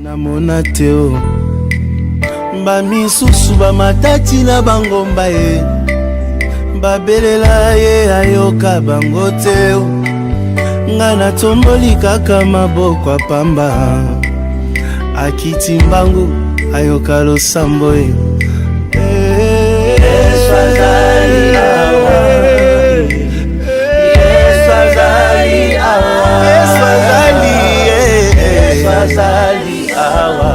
namona teo bamisusu bamatati na bangomba ye babelela ye ayoka bango teo nga natomboli kaka maboko apamba akiti mbangu ayoka losambo ye Yesu azali awa Yesu azali awa Yesu azali Yesu azali awa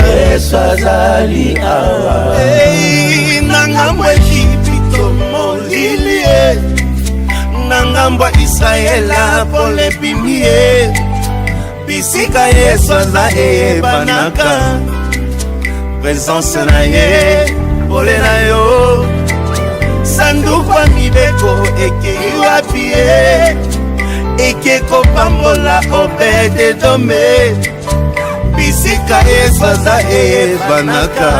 Yesu azali awa nangambo Egipto molili nangambo Israela pole bimie bisika Yesu aza eyebanaka présence na ye pole na yo sanduku ya mibeko ekei wapi ye ekekopambola Obed-Edome bisika Yesu aza eyebanaka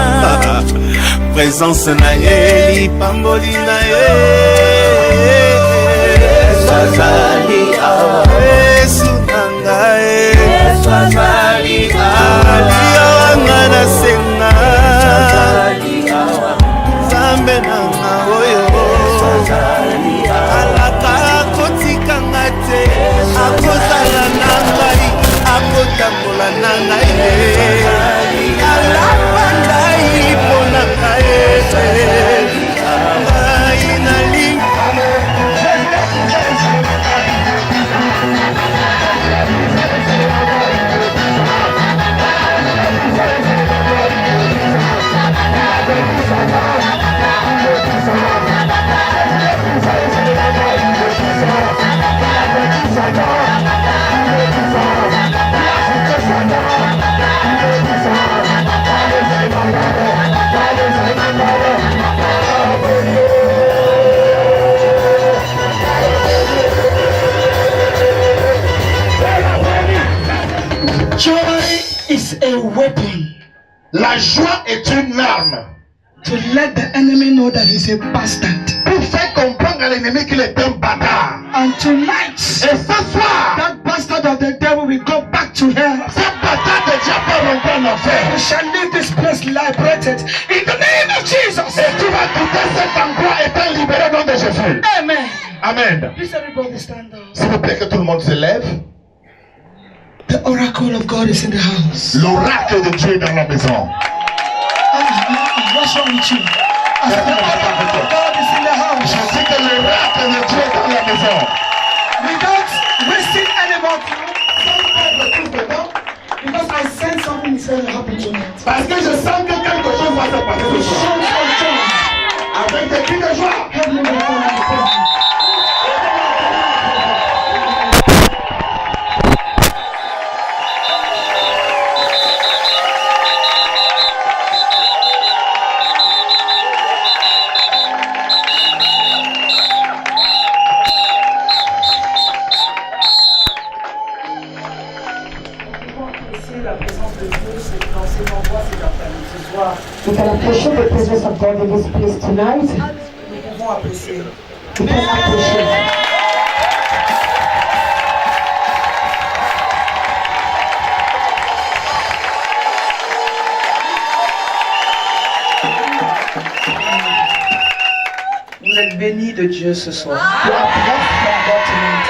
présence na ye lipamboli na ye Yesu azali awa Yesu nanga Yesu azali awa nga nasenga Nzambe nanga oyo alaka akotikanga te akozala na ngai akotambola na ngai alapa ngai mpona ngai ngai nalingi Joy is a weapon. La joie est une arme. To let the enemy know that he's a bastard. Pour faire comprendre à l'ennemi qu'il est un bâtard. And tonight, et ce soir, that bastard of the devil will go back to hell. Ce bâtard de diable va rentrer en enfer. We shall leave this place liberated in the name of Jesus. Et tu vas quitter cet endroit étant libéré au nom de Jésus. Amen. Amen. Please everybody stand up. S'il vous plaît que tout le monde se lève. The oracle of God is in the house. L'oracle de Dieu est dans la maison. What's wrong with you? The oracle of God is in the house. Je dis que l'oracle de Dieu est dans la maison. Without wasting any more time, because I sense something is going to happen tonight. Parce que je sens que quelque chose va se passer ce soir. Avec des cris de joie. We can appreciate the presence of God in this place tonight. Nous pouvons apprécier. We can appreciate. Vous êtes bénis de Dieu ce soir. You are blessed from God tonight.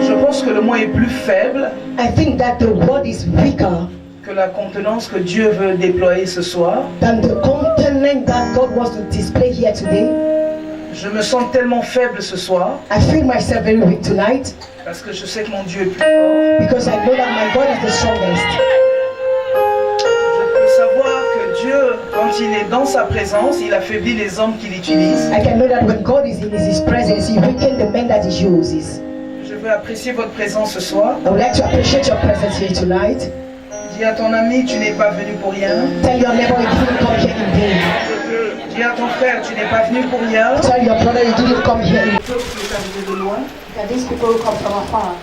Je pense que le mot est plus faible I think that the word is weaker que la contenance que Dieu veut déployer ce soir. than the content that God wants to display here today. Je me sens tellement faible ce soir I feel myself very weak tonight parce que je sais que mon Dieu est plus fort. because I know that my God is the strongest. Je peux savoir que Dieu, quand il est dans sa présence, il affaiblit les hommes qu'il utilise. I can know that when God is in His presence, He weakens the men that He uses. Je veux apprécier votre présence ce soir. I would like to appreciate your presence here tonight. Dis à ton ami, tu n'es pas venu pour rien. Tell your neighbor you didn't come here in vain. Dis à ton frère, tu n'es pas venu pour rien. Tell your brother you didn't come here in vain. Tu es arrivé de loin That these people who come from afar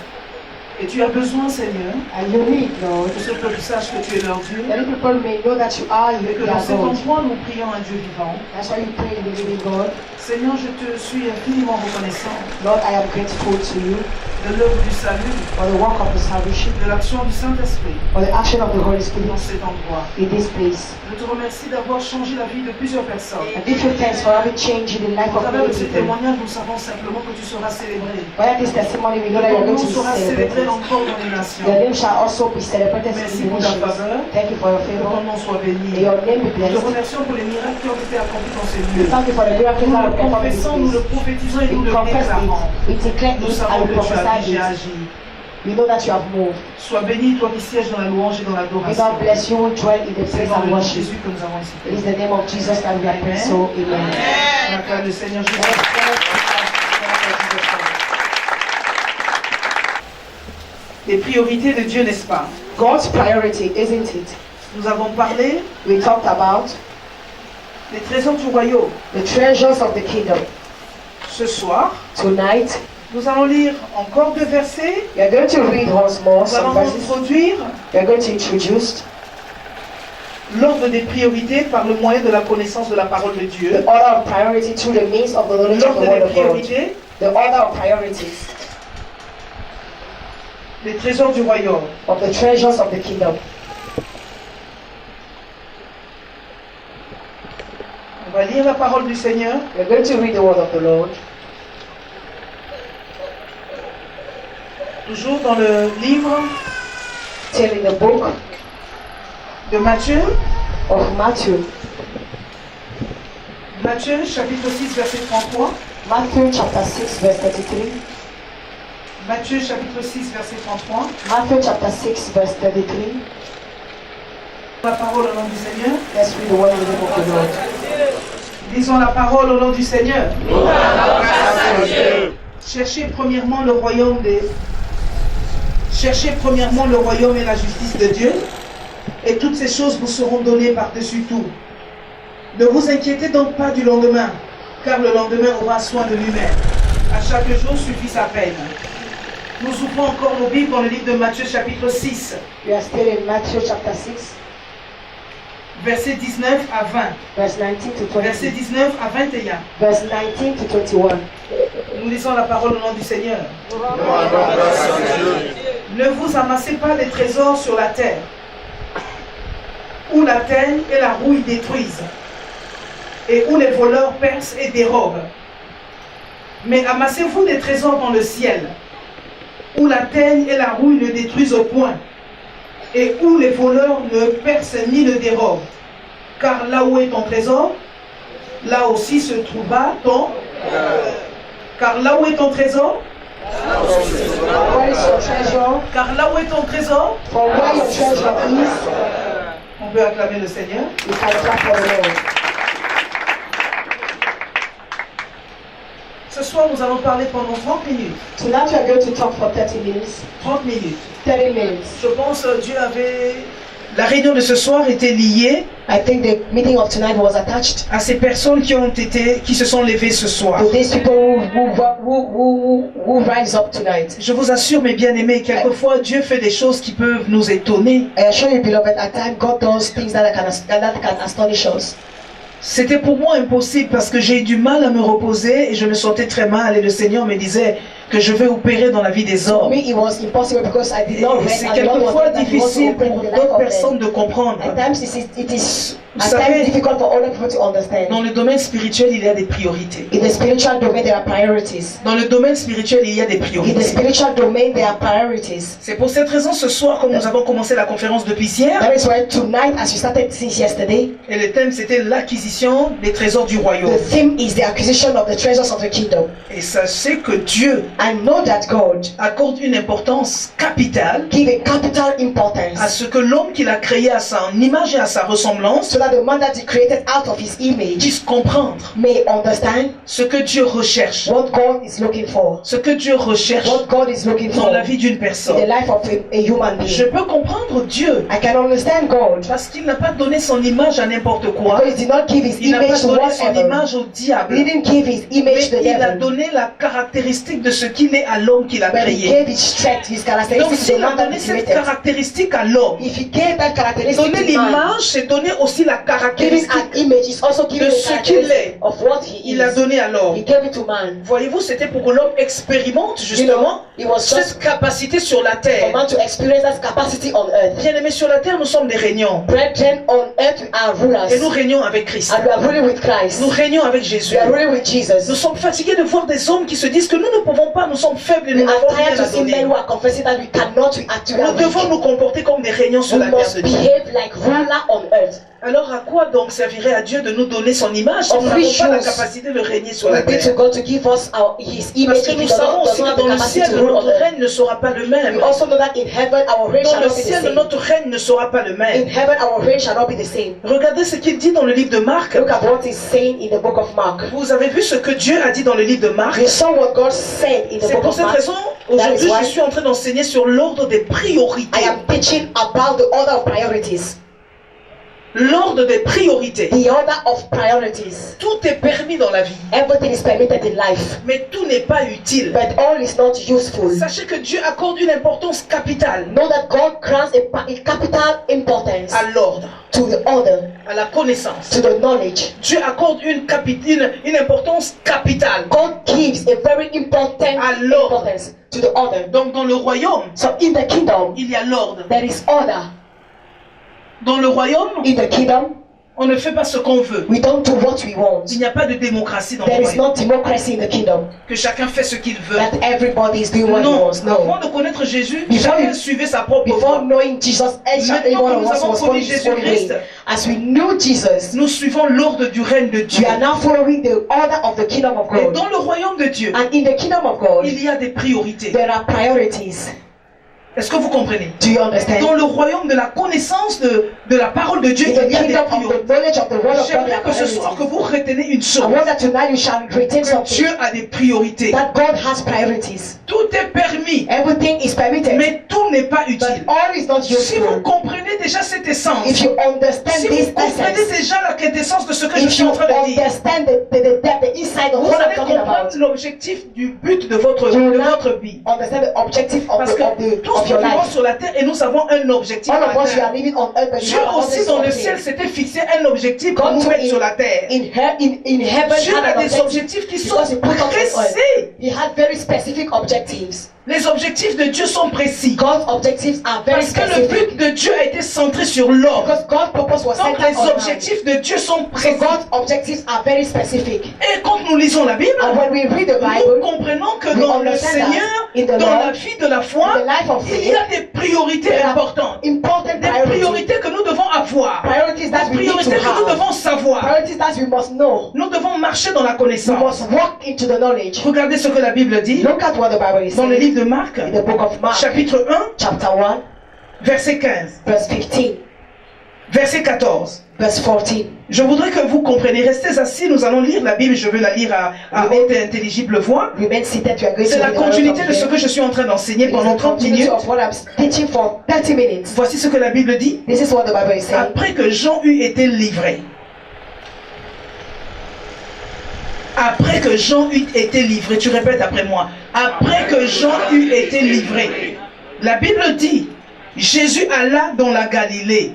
et tu as besoin, Seigneur, are unique, Lord. que ce peuple sache que tu es leur Dieu. Many people may know that you are Et que their dans cet God. endroit, nous prions un Dieu vivant. That's why you pray in the living God. Seigneur, je te suis infiniment reconnaissant Lord, I am grateful to you de l'œuvre du salut, for the work of the salvation, de l'action du Saint-Esprit for the action of the Holy Spirit dans cet endroit. in this place. Je te remercie d'avoir changé la vie de plusieurs personnes. I give you thanks for having changed the life Au of travers many de ces people. témoignages, nous savons simplement que tu seras célébré. By this testimony, we know that Ton you're nom going to be sera célébré celebrated. encore dans les nations. Your name shall also be celebrated Merci in the pour ta nations. faveur. Thank you for your Que ton favor. nom soit May béni. your name be Nous te blessed. remercions pour les miracles qui ont été accomplis dans ces lieux. Thank you for the miracles Nous that le have performed in this confessons, nous le place. prophétisons et nous We le confess déclarons. it, we declare Nous it, savons and we que tu as prophesy déjà it. agi. We know that you have moved. Sois béni, toi qui sièges dans la louange et dans May l'adoration. God bless you, dwell in the C'est place dans le and nom de worship. Jésus que nous avons ici. It is the name of Jesus that we are praying, so amen. On acclame le Seigneur Jésus. Les priorités de Dieu, n'est-ce pas? God's priority, isn't it? Nous avons parlé We talked about des trésors du royaume. the treasures of the kingdom. Ce soir, Tonight, nous allons lire encore 2 versets. we are going to read once more Nous some allons verses. introduire We are going to introduce l'ordre des priorités par le moyen de la connaissance de la parole de Dieu. the order of priority through the means of the knowledge of L'ordre the word des of God. priorités, The order of priorities les trésors du royaume. of the treasures of the kingdom. On va lire la parole du Seigneur. We are going to read the word of the Lord. Toujours dans le livre Still in the book de Matthieu. of Matthew. Matthieu chapitre 6 verset 33. Matthew chapter 6 verse 33. Matthieu chapitre 6 verset 33. Matthew chapter 6 verse 33. La parole au nom du Seigneur. Let's read the word in the name of the Lord. Lisons la parole au nom du Seigneur. Cherchez premièrement le royaume Cherchez premièrement le royaume et la justice de Dieu, et toutes ces choses vous seront données par-dessus tout. Ne vous inquiétez donc pas du lendemain, car le lendemain aura soin de lui-même. À chaque jour suffit sa peine. Nous ouvrons encore nos Bibles dans le livre de Matthieu chapitre 6, We are still in Matthew chapter 6 versets 19 à 20. verse 19 to Versets 20. 19 à 21. Verse 19 to 21. Nous lisons la parole au nom du Seigneur. Ne vous amassez pas des trésors sur la terre, où la teigne et la rouille détruisent, et où les voleurs percent et dérobent. Mais amassez-vous des trésors dans le ciel, où la teigne et la rouille ne détruisent au point, et où les voleurs ne percent ni ne dérobent. Car là où est ton trésor, là aussi se trouvera ton... Car là où est ton trésor, Where is your treasure? car là où est ton trésor, For where your treasure is, on peut acclamer le Seigneur. you can clap for the Lord. Ce soir, nous allons parler pendant 30 minutes. Tonight we are going to talk for 30 minutes. 30 minutes. 30 minutes. Je pense que Dieu avait... La réunion de ce soir était liée I think the meeting of tonight was attached à ces personnes qui se sont levées ce soir. to these people who rise up tonight. Je vous assure, mes bien-aimés, quelquefois Dieu fait des choses qui peuvent nous étonner. I assure you, beloved, at times God does things that can astonish us. C'était pour moi impossible parce que j'ai eu du mal à me reposer et je me sentais très mal et le Seigneur me disait que je vais opérer dans la vie des For hommes. me, it was impossible because I did Et not rest c'est and the Lord quelquefois was that He wants to difficile open pour the life d'autres of personnes them. de comprendre. At times it is Vous at savez, times difficult for other people to understand. Dans le domaine spirituel, il y a des priorités. In the spiritual domain, there are priorities. Dans le domaine spirituel, il y a des In the priorités. spiritual domain, there are priorities. C'est pour cette raison, ce soir, comme nous avons commencé la conférence depuis hier, That is why tonight, as we started since yesterday, et le thème c'était l'acquisition des trésors du royaume. the theme is the acquisition of the treasures of the kingdom. Et sachez que Dieu I know that God accorde une importance capitale give a capital à importance ce que l'homme qu'il a créé à sa image et à sa ressemblance so that the man that He created out of His image puisse comprendre may understand ce que Dieu recherche, what God is looking for. ce que Dieu recherche What God is looking dans for la vie d'une in the personne. life of a human Je being. peux comprendre Dieu I can understand God parce qu'il n'a pas donné son image à n'importe quoi. because He did not give His Il n'a pas image to donné son whatever. image au diable. He didn't give His image Mais to the il a devil. donné la caractéristique de ce qu'il est à l'homme qu'il a But He créé. gave His strength, His Donc characteristics to the s'il a man that donné He cette created. caractéristique à l'homme, If He gave that characteristic donner to man, l'image, c'est donner aussi la giving caractéristique an image is also giving de the ce qu'il est. characteristic of what il l'a donné à l'homme. He gave it to man. Voyez-vous, c'était pour que l'homme expérimente justement It was cette just capacité sur la for terre. man to experience that capacity on earth. Bien aimés, sur la terre, nous sommes des régnants. Brethren, on earth we are rulers. Et nous régnons avec Christ. And we are ruling with Christ. Nous régnons avec Jésus. We are ruling with Jesus. Nous sommes fatigués de voir des hommes qui se disent que nous ne pouvons pas, nous sommes faibles et nous We are n'avons rien tired à to see men donner. who are confessing that we cannot react to Nous that. devons nous comporter comme des régnants sur We la terre must de Dieu. behave like ruler on earth. Alors à quoi donc servirait à Dieu de nous donner son image si Of nous n'avons which pas la use capacité de régner sur la We need terre? to God to give us His image Parce que if nous He savons does aussi not que dans have le the ciel, capacity to rule notre on earth. règne ne sera pas le même. We also know that in heaven our reign Dans shall le not be the ciel, same. notre règne ne sera pas le In même. heaven our reign shall not be the same. Regardez ce qu'il dit dans le livre de Marc. Look at what is saying in the book of Mark. Vous avez vu ce que Dieu a dit dans le livre de Marc. You saw what God said in the C'est book pour of cette Mark. raison, aujourd'hui, why- je suis en train d'enseigner sur l'ordre des priorités. I am teaching about the order of priorities. L'ordre des priorités. The order of priorities. Tout est permis dans la vie, Everything is permitted in life, mais tout n'est pas utile. but all is not useful. Sachez que Dieu accorde une importance capitale Know that God grants a capital importance à l'ordre, to the order, à la connaissance. to the knowledge. Dieu accorde une importance capitale. God gives a very important À l'ordre. importance to the order. Donc dans le royaume, So in the kingdom, il y a l'ordre. there is order. Dans le royaume, In the kingdom, on ne fait pas ce qu'on veut. we don't do what we want. Il n'y a pas de démocratie dans le There is royaume. no democracy in the kingdom. Que chacun fait ce qu'il veut. That everybody is doing what he Non, wants. avant No. de connaître Jésus, Before chacun you- suivait sa propre Before voie. knowing Jesus, each and every Maintenant one que of nous us avons was connu following his own Jésus-Christ, way. As we knew Jesus, nous suivons l'ordre du règne de Dieu. we are now following the order of the kingdom of Et God. dans le royaume de Dieu, And in the kingdom of God, il y a des priorités. there are priorities. Est-ce que vous comprenez? Do you understand? Dans le royaume de la connaissance de la parole de Dieu, In il the y a des kingdom of priorités. the knowledge of the word of God, there J'aimerais are que ce soir que priorities. vous retenez une chose. I want that tonight you shall retain Que something. Dieu a des priorités. That God has priorities. Tout est permis, Everything is permitted, mais tout n'est pas but utile. all is not Si vous useful. comprenez déjà cette essence, If you understand si this vous comprenez essence, déjà la quintessence de ce que je if suis you en train de dire, understand the depth, the inside of vous what I'm allez talking comprendre about, l'objectif du but de votre vie. understand the objective of, Parce que tous of nous your vivons life. sur la terre et nous avons un objectif All à of us, we are atteindre. living on earth, but Dieu you have aussi dans le something. ciel s'était fixé un objectif pour God nous too mettre sur la terre. in heaven Dieu had a an des objective objectifs qui sont because he put us on earth. précis. He had very specific objectives. Les objectifs de Dieu sont précis. God's objectives are very Parce que le specific. but de Dieu a été centré sur l'homme. Because God's purpose was Donc centered les on man. objectifs de Dieu sont So précis. God's objectives are very specific. Et quand nous lisons la Bible, And when we read the nous Bible, comprenons que we dans le understand Seigneur, that in the dans Lord, la vie de la foi, in the life of il faith, y a des priorités there are importantes. important Des priorities. priorités que nous devons avoir. Priorities that Des we need priorités to que nous have. devons savoir. Priorities that we must know. Nous devons marcher dans la We connaissance. must walk into the knowledge. Regardez ce que la Bible dit Look at what the Bible is dans le saying livre de Marc, in the book of Mark, chapitre 1, chapter 1, verset 15, verse 15, verset 14. verse 14. Je voudrais que vous compreniez. Restez assis, nous allons lire la Bible. Je veux la lire à haute et intelligible voix. Remain seated. We are going C'est to la read the word continuité of de ce God. que je suis en train d'enseigner It is pendant the 30 continuity minutes. of what I'm teaching for 30 minutes. Voici ce que la Bible dit. This is what the Bible is saying. Après que Jean eut été livré. Après que Jean eut été livré. Tu répètes après moi. Après que Jean eut été livré. La Bible dit, Jésus alla dans la Galilée.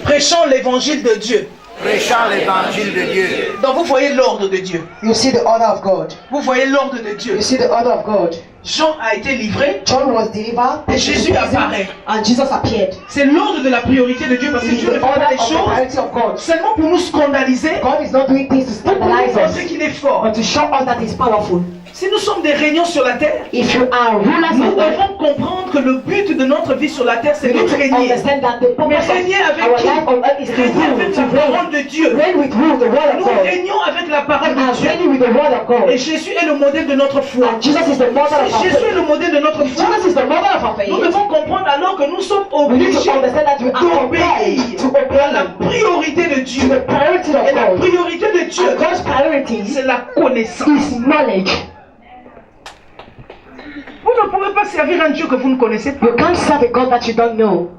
Prêchant l'évangile de Dieu. Prêchant l'évangile de Dieu. Donc vous voyez l'ordre de Dieu. You see the order of God. Vous voyez l'ordre de Dieu. You see the order of God. Jean a été livré John was delivered. et Jésus apparaît. And Jesus appeared. C'est l'ordre de la priorité de Dieu parce que It is Dieu ne the fait pas order les of the choses priority of God. seulement pour nous scandaliser, God is not doing things to pour nous scandalize montrer us, qu'il est fort. but to show us that He's powerful. Si nous sommes des régnants sur la terre, If you are rulers nous of earth, devons comprendre que le but de notre vie sur la terre, c'est you de need to régner. understand that the Mais purpose of régner avec our qui? life on earth is to Régner rule, avec to la reign. parole de Dieu. Reign with rule, the word of Nous God. régnons avec la parole We are de Dieu. reigning with the word of God. Et Jésus est le modèle de notre foi. And Jesus is the mother of Si our Jésus est faith. le modèle de notre foi, Jesus is the mother of our nous faith. devons comprendre alors que nous sommes We need to obligés understand that we are d'obéir compelled to obey à la priorité de to Dieu. the priority of Et la God. priorité de Dieu, And God's priority c'est la connaissance. is knowledge. Vous ne pouvez pas servir un Dieu que vous ne connaissez pas. You can't serve a God that you don't know.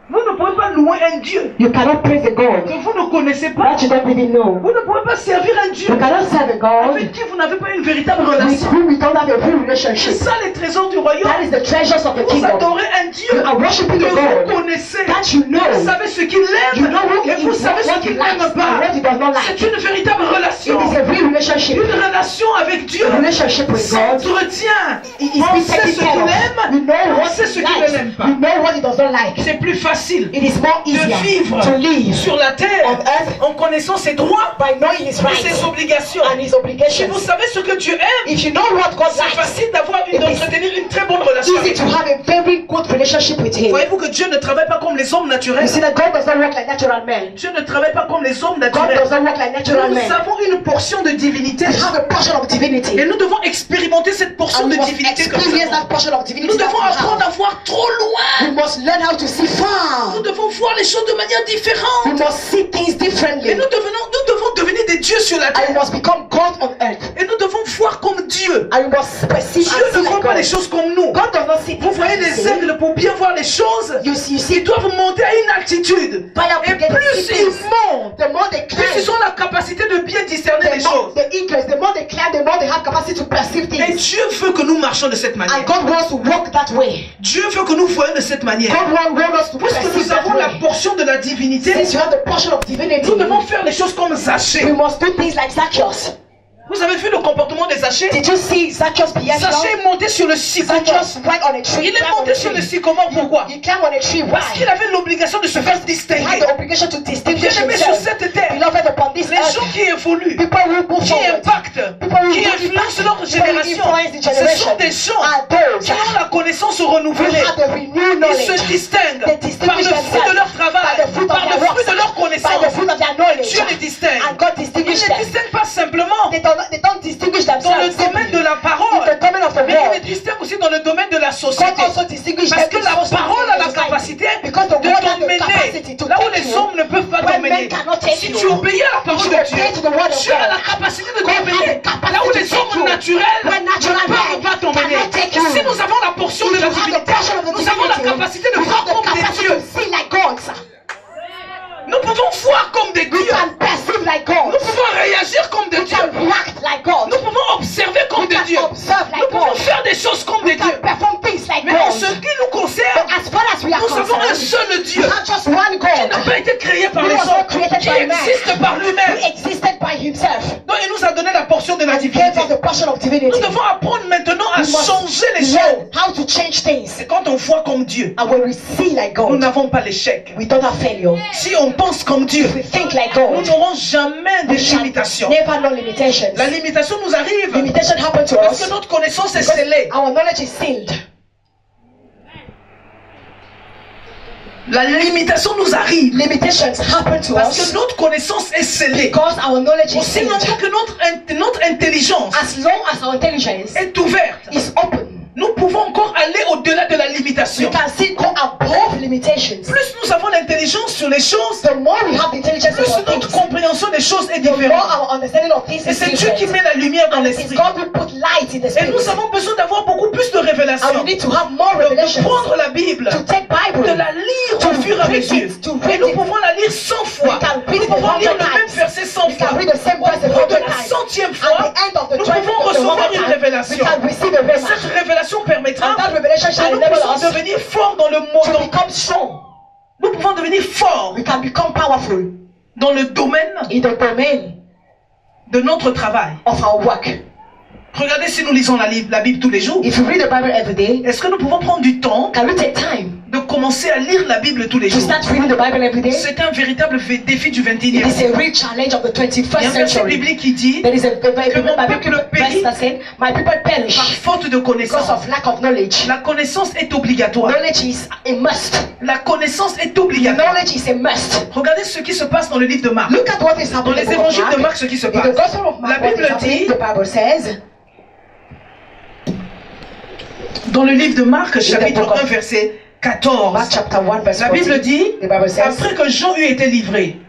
Vous ne pouvez pas louer un Dieu You cannot praise a God que vous ne connaissez pas. that you don't really know. Vous ne pouvez pas servir un Dieu You cannot serve a God avec qui vous n'avez pas une véritable with relation. whom you don't have a real C'est relationship. ça les trésors du royaume. That is the treasures of the Vous kingdom. adorez un Dieu You are worshiping que a vous God connaissez. that you know. Vous savez ce qu'il You aime know et vous savez ce what he qu'il likes n'aime and pas. what he does not not like. C'est une véritable It relation. is a real relationship. Une relation avec Dieu. A relationship with God. S'entretient. It is On being sait taken ce care qu'il of. aime. We know On what sait he ce qu'il ne likes. l'aime pas. We know what he does not like. C'est plus facile It is more de easier vivre to live sur la terre on earth en connaissant ses droits by knowing his et rights ses obligations. and his Si obligations. vous savez ce que Dieu aime, If you know what God c'est likes, facile It is d'entretenir une très bonne relation easy avec to lui. have a very good relationship with him. Voyez-vous que Dieu ne travaille pas comme les hommes You naturels. see that God does not work like natural men. Dieu ne travaille pas comme les hommes God naturels. does not work like natural Nous men. avons une portion de divinité. We have a portion of divinity. Et nous devons expérimenter cette portion And de we must divinité que nous experience avons. that portion of Nous divinity that devons we apprendre have. à voir trop loin. We must learn how to see far. Nous devons voir les choses de manière We différente. must see things Et differently. nous devons devenir des dieux sur la And we terre. must become God on earth. Et nous devons voir comme Dieu. And we must perceive Dieu and see ne voit like pas les God. choses comme nous. God does not see Vous things voyez like les we aigles, pour bien voir les choses, see. You see, ils doivent monter à une altitude. fire Et brigade plus see ils things. montent, The more they plus ils climb, ont la capacité de bien discerner les the more choses. the eagles, the more they climb, the more they have capacity to perceive Et things. Dieu veut que nous marchions de cette manière. And God wants to walk that way. Dieu veut que nous voyions de cette manière. God wants us to Puisque perceive nous that avons la way. portion de la divinité, Since you have the portion of divinity, nous devons faire les choses comme Zachée. we must do things like Zacchaeus. Vous avez vu le comportement de Zachée? Did you see Zacchaeus behavior? Zachée est monté sur le sycomore. Zacchaeus went on a tree. Il est monté sur le sycomore, pourquoi? He climbed on a tree. Parce Why? qu'il avait l'obligation de se faire He distinguer. had the obligation to distinguish Bien-aimés sur himself. cette terre, Beloved upon this les earth, gens qui évoluent, people who move qui forward, impactent, people who qui do influencent impact, leur people who génération, influence the ce generation sont des gens are those qui ont la connaissance renouvelée. who have the renewed Ils se knowledge. distinguent They par distinguish le fruit de leur themselves travail, by the fruit of par their le fruit works, de leur by the connaissance. fruit of their knowledge. Dieu les distingue. And God Ils distinguish ne them. distinguent pas simplement They don't distinguish dans le themselves domaine de simply la in parole, the domain of the mais ils word. les distinguent aussi dans le domaine de la God société. also distinguishes Parce them que la in society parole a la and society. capacité Because the de word has the capacity t'emmener to là où take les you hommes ne peuvent pas where men t'emmener. cannot take Si you. tu obéis à la parole you de obey to the word Dieu, of tu as God, la capacité de God has the t'emmener capacity là où to les take hommes you naturels where ne natural peuvent men pas t'emmener. cannot take you. Si nous avons la portion If de la you have the divinité, portion of the nous avons la divinity, capacité de you voir have the comme des capacity dieux. to see like God. Nous pouvons voir comme des We dieux. can perceive like God. Nous pouvons réagir comme des We dieux. can react like God. Nous pouvons observer comme We des can dieux. observe Nous like pouvons God. faire des choses comme We des dieux. can perform things like Mais en ce God. qui nous concerne, But as far as we are nous avons un concerned, seul Dieu we have just one qui God n'a pas été créé par who les was not hommes, created qui by man, existe par who lui-même. existed by himself. Donc il nous a donné la portion de la And gave divinité. us the portion of divinity. Nous devons apprendre maintenant à We must changer les choses. learn how to change things. C'est quand on voit comme Dieu, And when we see like nous God, n'avons pas l'échec. we don't have failure. Si on pense comme Dieu, If we think like nous God, n'aurons jamais de we shall limitation. never know limitations. La limitation nous arrive Limitation happen to parce us que notre connaissance est because scellée. our knowledge is sealed. La limitation nous arrive Limitations happen to parce que us notre connaissance est scellée. because our knowledge is Aussi sealed. longtemps que notre intelligence As long as our intelligence est ouverte, is open, nous pouvons encore aller au-delà de la we limitation. can still go above limitations. Plus nous avons l'intelligence sur les choses, The more we have intelligence plus about notre things, compréhension des choses est the more différente. our understanding of things Et is c'est Dieu qui different. met la lumière dans And it's l'esprit. God who put light in the Et spirit. nous avons besoin d'avoir beaucoup plus de And we révélations. need to have more De revelations. prendre la Bible, To take Bible. de la lire To au fur et à read mesure. it, to Et read nous it. pouvons la lire 100 fois. We can read Nous it pouvons lire 100 le même times. verset 100 We fois. can read the same verse Au bout de 100 la times. 100e At fois, the end of the nous 20th pouvons of the recevoir 100th une time, we révélation. can receive a rhema. Cette révélation permettra And that revelation que shall nous enable puissions us devenir forts dans le to monde. become strong. Nous pouvons devenir forts We can become powerful dans le domaine in the domain de notre travail. of our work. Regardez si nous lisons la Bible tous les jours. If you read the Bible every day, Est-ce que nous pouvons prendre du temps can we take time de commencer à lire la Bible tous les to jours? start reading the Bible every day? C'est un véritable défi du It 21e is siècle. a real challenge of the Il y a 21st un verset century. biblique qui dit There is a Bible peuple périt verse that said, "My people par perish faute de because connaissance. of lack of knowledge." La connaissance est obligatoire. Knowledge is a must. La connaissance est obligatoire. Knowledge is a must. Regardez ce qui se passe dans le livre de Marc. Look at what is Dans happening les in the book of évangiles de Mark. Marc, ce qui se In the passe. Gospel of La Mark, what Bible is happening, dit, the Bible says, dans le livre de Marc, chapitre book of 1, verset 14, Mark chapter 1 verse la 14, Bible dit, the Bible says, après que Jean eut été livré,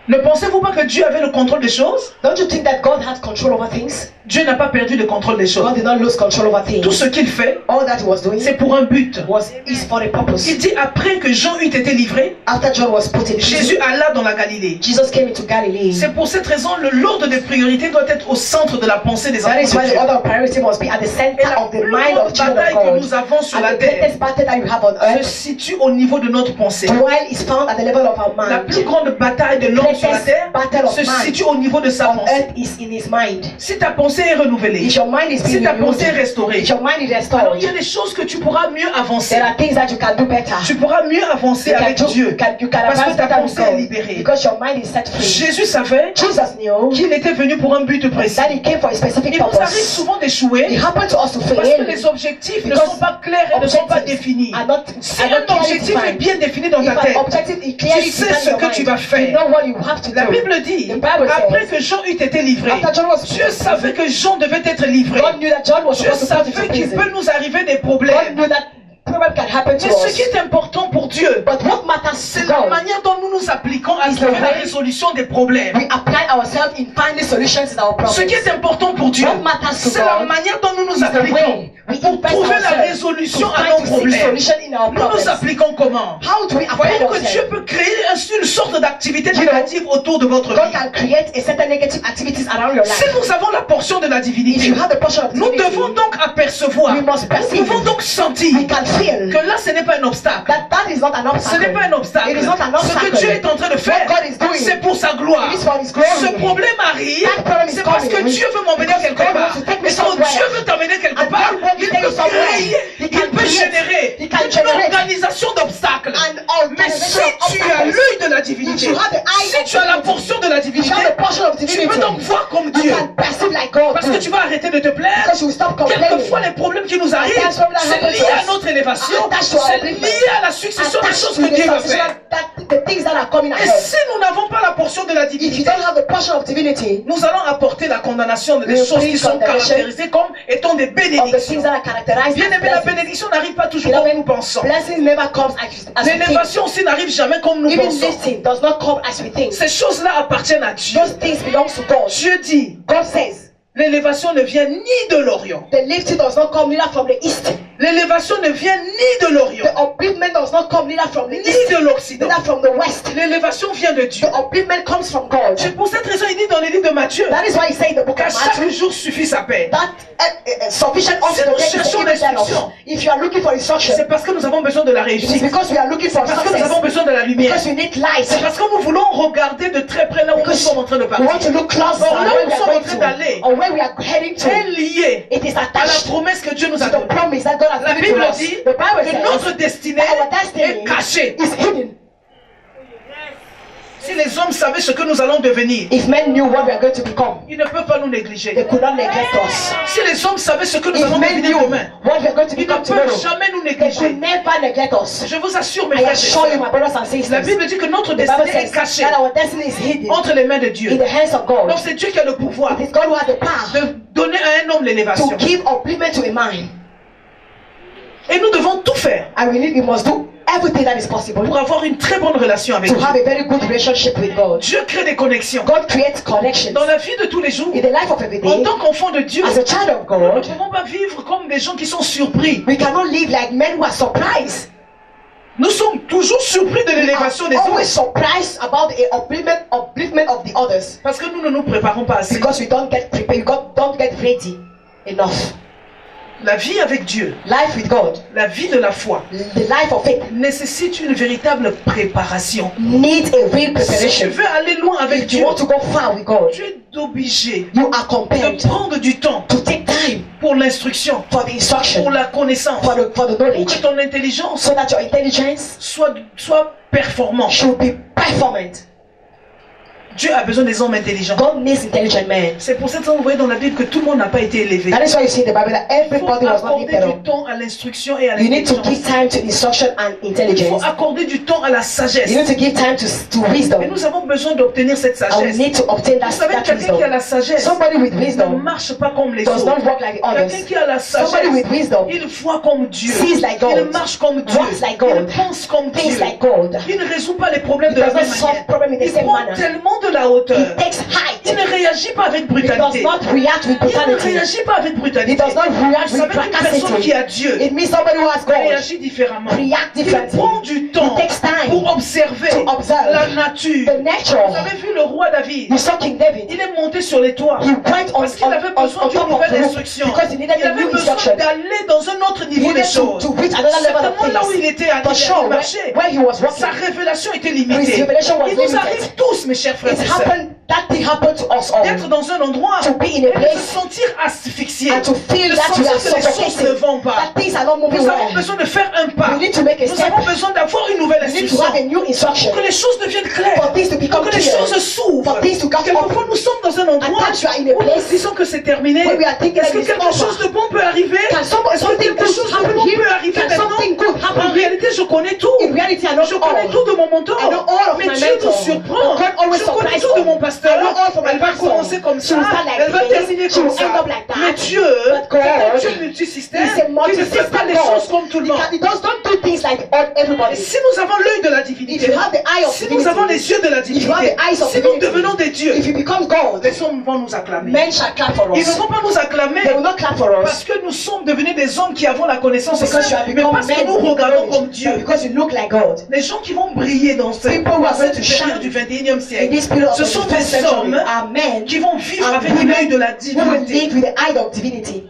ne pensez-vous pas que Dieu avait le contrôle des choses? "Don't you think that God had control over things? Dieu n'a pas perdu le contrôle des choses. God did not lose control over Tout things. ce qu'il fait, All that he was doing c'est pour un but. is for a purpose. Il dit après que Jean eut été livré, After John was put in prison, Jésus alla dans la Galilée. Jesus came into Galilee. C'est pour cette raison l'ordre de priorité doit être au centre de la pensée des enfants That is why de the Dieu. order of priority must be at the Et center la of the plus mind grande of children bataille of que God. nous avons sur la And the terre greatest battle that you have on se earth, situe au niveau de notre pensée. while is found at the level of our La mind. plus grande bataille de l'homme sur la terre se situe au niveau de sa On pensée. earth is in his mind. Si ta pensée est renouvelée, If your mind is si being ta pensée est renewed, restaurée, if your mind is alors restored, il y a des choses que tu pourras mieux avancer. there are things that you can do better. Tu pourras mieux avancer You can avec do- Dieu. you can Parce que advance ta better with pensée est God libérée. because your mind is set free. Jésus savait Jesus knew qu'il était venu pour un but précis. that he came for a specific Il nous arrive purpose. souvent It d'échouer happened to us to parce que fail les objectifs ne because sont pas clairs et ne sont pas définis. are not, Si are not un clearly objectif est defined. bien défini dans If ta an tête, objective is clearly tu sais defined ce in your que tu mind, vas faire. you know what you have to La do. Bible dit, The Bible après says, que Jean eut été livré, after John was Dieu savait que Jean devait être livré. God knew that John was Dieu supposed to put into savait qu'il prison. peut nous arriver des God problèmes. knew that problem can happen to Mais ce us. qui est important pour Dieu, But what matters c'est to la God, manière dont nous nous appliquons à Is the trouver la way résolution des problèmes. we apply ourselves in finding solutions in our Ce problems. qui est important pour Dieu, What matters to c'est la God manière dont nous nous is the appliquons way we pour invest trouver la ourselves résolution to à find nos to seek problèmes. solution in our Nous nous problems. appliquons comment? How do we apply Voyez que Dieu ourselves? peut créer une sorte d'activité You know, négative autour de votre God vie. can create a certain negative activities around your Si life. nous avons la portion de la If divinité, you have the portion of nous divinity, devons donc apercevoir, we must nous perceive, devons donc sentir we can feel que là ce n'est pas un obstacle. that is not an Ce obstacle. n'est pas un obstacle. It is not an Ce que obstacle. Dieu est en train de faire, What God is doing, c'est pour sa gloire. it is for His glory. Ce problème arrive, That problem is c'est parce que coming. Dieu veut m'emmener Because quelque God part. wants to take me Et quand somewhere. Dieu veut t'emmener quelque And part, God wants to il take peut you somewhere. créer, He il can peut create, générer he can une generate organisation d'obstacles. an Mais si organization of tu as obstacles. l'œil de la divinité, If you have the eye si of tu as la divinity, portion de la if you divinité, have the portion of tu divinity, peux donc voir comme you Dieu. can perceive like God Parce que do. tu vas arrêter de te plaindre. Because you will stop complaining. Quelquefois, les problèmes qui nous arrivent, Sometimes problems c'est happen to lié à us. notre élévation, Attached to our c'est upliftment. lié à la succession des Attached choses to que the Dieu va succession faire. the things that are coming Et ahead. si nous n'avons pas la portion de la If you divinité, don't have the portion of divinity, nous allons apporter la condamnation des We'll choses qui bring sont condemnation caractérisées comme étant des of the bénédictions. things that are characterized Bien as aimé, la blessings. bénédiction n'arrive pas toujours comme nous pensons. Blessings never comes as we think. L'élévation aussi n'arrive jamais comme nous Even pensons. lifting does not come as we think. Ces choses-là appartiennent à Dieu. Those things belong to God. Dieu dit, God says, l'élévation ne vient ni de l'Orient. the lifting does not come neither from the east. L'élévation ne vient ni de l'Orient, The upliftment does not come neither from the ni east, de l'Occident. neither from the west. L'élévation vient de Dieu. The upliftment comes from God. C'est pour cette raison il dit dans le livre de Matthieu That is why he said in the book qu'à of chaque Matthew jour suffit sa paix. that sufficient unto Si the nous day is cherchons the evil thereof. l'instruction, If you are looking for instruction, c'est parce que nous avons besoin de la it is réussite. because we are looking for Parce que nous success. avons besoin de la lumière. Because we need light. C'est parce que nous voulons regarder de très près là où nous Because sommes en train de we want to partir. look closer Or at là where où we nous are sommes en going train to, d'aller or where we are heading to. est lié It is à la attached promesse que Dieu nous a to the donnée. promise that God has La given Bible to us. dit The Bible que says notre destinée that our destiny est cachée. is hidden. Si les hommes savaient ce que nous allons devenir, If men knew what we are going to become, ils ne peuvent pas nous they négliger. could not neglect us. Si les hommes savaient ce que nous If allons men devenir knew demain, what we are going to ils ne become peuvent tomorrow, jamais nous they négliger. could never neglect us. Je vous assure, mes I frères et assure you, sœurs, my brothers and la sisters, Bible dit que notre the Bible destinée est says cachée that our destiny is hidden entre les mains de in Dieu. the hands of God. Donc c'est Dieu qui a le pouvoir It is God who has the power de donner à un homme l'élévation. to give upliftment to a man. Et nous devons tout faire And we must do everything that is possible pour avoir une très bonne relation avec to Dieu. have a very good relationship with God. Dieu crée des connexions. God creates connections Dans la vie de tous les jours, in the life of every en day. tant qu'enfant de Dieu, As a child of nous ne God, pouvons pas vivre comme des gens qui sont surpris. we cannot live like men who are surprised. Nous sommes toujours surpris de We l'élévation des are always autres. surprised about the upliftment of the others Parce que nous ne nous préparons pas assez. because we don't get prepared, don't get ready enough. La vie avec Dieu, Life with God, la vie de la foi, the life of faith, nécessite une véritable préparation. needs a real Si tu preparation. veux aller loin avec If you Dieu, want to go far with God, tu es obligé you are de compelled prendre du temps to take time pour l'instruction, for the instruction, pour la connaissance, for the pour que knowledge, ton intelligence so that your intelligence soit performante. should be performant. Dieu a besoin des hommes intelligents. God needs intelligent men. C'est pour cette raison que vous voyez dans la Bible que tout le monde n'a pas été élevé. That is why you see in the Bible that Il faut everybody was not accorder lifted du up. temps à l'instruction et à You need to l'intelligence. give time to instruction and Il intelligence. faut accorder du temps à la sagesse. You need to give time to Et wisdom. nous avons besoin d'obtenir cette And we sagesse. need to obtain Vous that, savez, that quelqu'un qui a wisdom. la sagesse Somebody with ne wisdom marche pas comme les does autres. not walk like the others. Quelqu'un qui a la Somebody sagesse, with wisdom il voit comme Dieu. sees like God, Il marche comme Dieu. walks like God, Il pense comme Dieu. thinks like God. Il ne résout pas les problèmes He de la does même not solve manière. problems in the Il same prend manner. tellement de la hauteur He takes height Il ne réagit pas avec He does brutalité. not react with Il ne brutality. réagit pas avec He brutalité. does not react Vous with savez, une personne qui sarcasm. a Dieu It means somebody who has God réagit différemment. react Il differently. prend du temps It takes time pour observer to observe la nature. the nature. Vous avez vu le roi David? You saw King David. Il est monté sur les toits He went on, parce qu'il avait on besoin d'une top of nouvelle the roof instruction. because he needed Il a avait new besoin instruction. d'aller dans un autre He niveau des needed choses. to reach another level of Certainement là où il things. était à For sure, marché, where he was sa walking, révélation était his limitée. revelation was Il nous limited. arrive tous, mes chers frères It et sœurs, happened, that thing happened to us all. d'être dans un endroit To be in a et de place se sentir asphyxié, and to feel de that you sentir are que les choses ne suffocating, vont pas. that things are not moving Nous avons well. besoin de faire un pas. You need to make a Nous step. avons besoin d'avoir une nouvelle You need to instruction have a new instruction. pour que les choses deviennent claires, For things to become pour que les clear. choses s'ouvrent. For things to come Quelquefois, up. nous sommes dans un endroit At times you are in a où nous place disons que c'est terminé. where we are thinking Est-ce que that it's quelque over. chose de bon peut arriver? Can Est-ce que something quelque good chose de happen bon here? peut arriver Can maintenant? something good En happen here? réalité, je connais tout. In reality, I know Je connais all. tout de mon mentor. I know all of Mais my Dieu nous mentor. surprend. God always Je connais surprises tout de us. mon pasteur. I know all from my Elle va pastor. commencer comme She ça. will start like Elle va this. terminer She comme will ça. end up like that. Mais Dieu, But God, c'est un Dieu multisystème He's a qui ne fait multi-system pas les God. choses comme tout le monde. He don't do things like everybody. Et si nous avons l'œil de la If divinité, you have the eye of si nous divinity, avons les yeux de la if you have divinité, the eyes of si nous divinity, devenons des dieux, if you become God, les hommes vont nous acclamer. men shall clap for Ils ne us. vont pas nous acclamer They will not clap for parce us que nous sommes devenus des hommes qui avons la connaissance de because you ça, have mais become parce que men nous regardons comme but Dieu. because you look like God. Les gens qui vont briller dans cette People who are going to période shine du 21e in siècle, this period of ce the sont first des century hommes are men qui vont vivre and avec women l'œil de la who will divinité. live with the eye of divinity.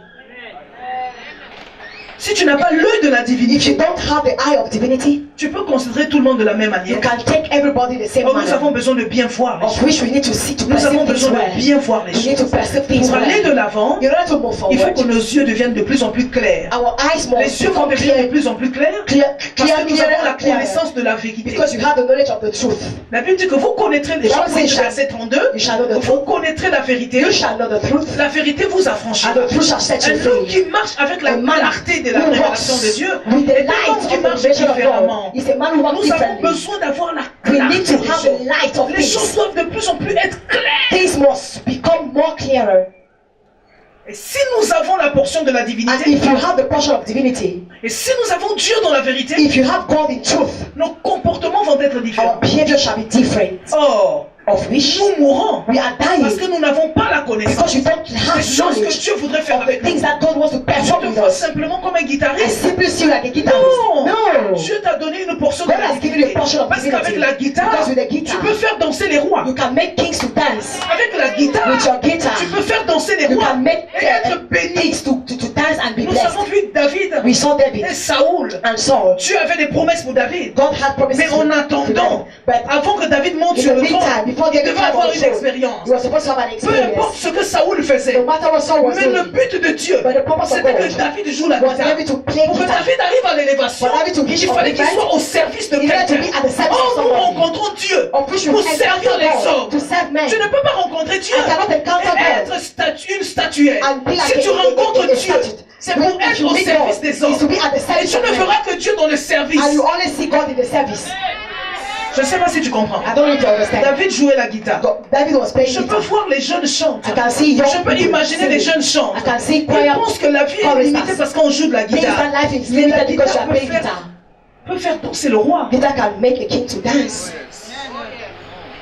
Si tu n'as pas l'œil de la If you divinité, don't have the eye of divinity, tu peux considérer tout le monde de la même you manière. can take everybody the same Or, nous avons manner, besoin de bien voir les of choses. which we need to see to Nous avons perceive things besoin de well. bien voir les We need choses. to perceive things Pour aller de well. l'avant, In order to move il faut forward, que nos yeux deviennent de plus en plus clairs. our eyes Les must yeux vont become devenir de clear, plus en plus clairs clear, parce clear, que nous clearer avons la and clearer. connaissance de la vérité. Because you have the knowledge of the truth. La Bible dit que vous connaîtrez les The gens, Bible says, verset 32, You shall know the vous truth. connaîtrez la vérité, You shall know the truth, la vérité vous and affranchira. the truth shall set you Un homme free. qui marche avec la A man clarté de la who révélation walks de Dieu with the est un light homme of qui the marche revelation of différemment. God. It's a man who walks Nous avons differently. besoin d'avoir la We clarté need to des have choses. the light of Les choses things. doivent de plus en plus être claires. Things must become more clearer. Et si nous avons la portion de la And divinité, if you have the portion of divinity, et si nous avons Dieu dans la vérité, if you have God in truth, nos comportements vont être our différents. behavior shall be different. Or, Of which nous mourrons we are parce dying que nous n'avons pas la connaissance because you don't des have choses que knowledge Dieu voudrait faire of the avec nous. things that God wants to Je perform te with vois us. simplement comme un I guitariste. simply see you like a guitarist. Non. No. Dieu t'a donné une portion de God la has given you a divinité. portion of Parce qu'avec divinity. la guitare, Because with the tu guitar, peux faire danser les rois. you can make kings to dance. Avec la guitare, With your guitar, tu peux faire danser les you rois can make et être béni. kings to dance and be Nous avons blessed. vu David We saw David et Saoul. and Saul. Dieu avait des promesses pour David. God had promises Mais en to attendant, them. But avant que David monte in sur the le trône, meantime, before il David devait came avoir on the une throne, expérience. you were supposed to have an Peu experience. importe ce que Saoul faisait, No matter what Saul was mais le doing, but de Dieu, but the purpose of c'était God que David joue la was guitare. David to play Pour que guitar. David arrive à l'élévation, For David to reach il on fallait the qu'il height, soit au service de he had to quelqu'un. be at the service Oh, of nous somebody. rencontrons Dieu Of which you pour encounter servir les God, hommes. to serve men. Tu ne peux pas rencontrer Dieu I cannot encounter et God être une statuette. and be like Si tu rencontres a Dieu, statue. c'est pour When être you au meet service God, des is hommes. to be at the Et service tu of ne men. verras que Dieu dans le service. And you only see God in the service. Je ne sais pas si tu comprends. I don't know if you understand. David jouait la guitare. David was playing Je peux guitar. voir les jeunes chantent. I can see young Je peux people imaginer les singing. jeunes chantent. I can see Ils choir pensent que la vie est choristers. limitée parce qu'on joue de la Think guitare. that life is Mais la limited because you guitare are playing guitar. peut faire danser le roi. Guitar can make a king to dance.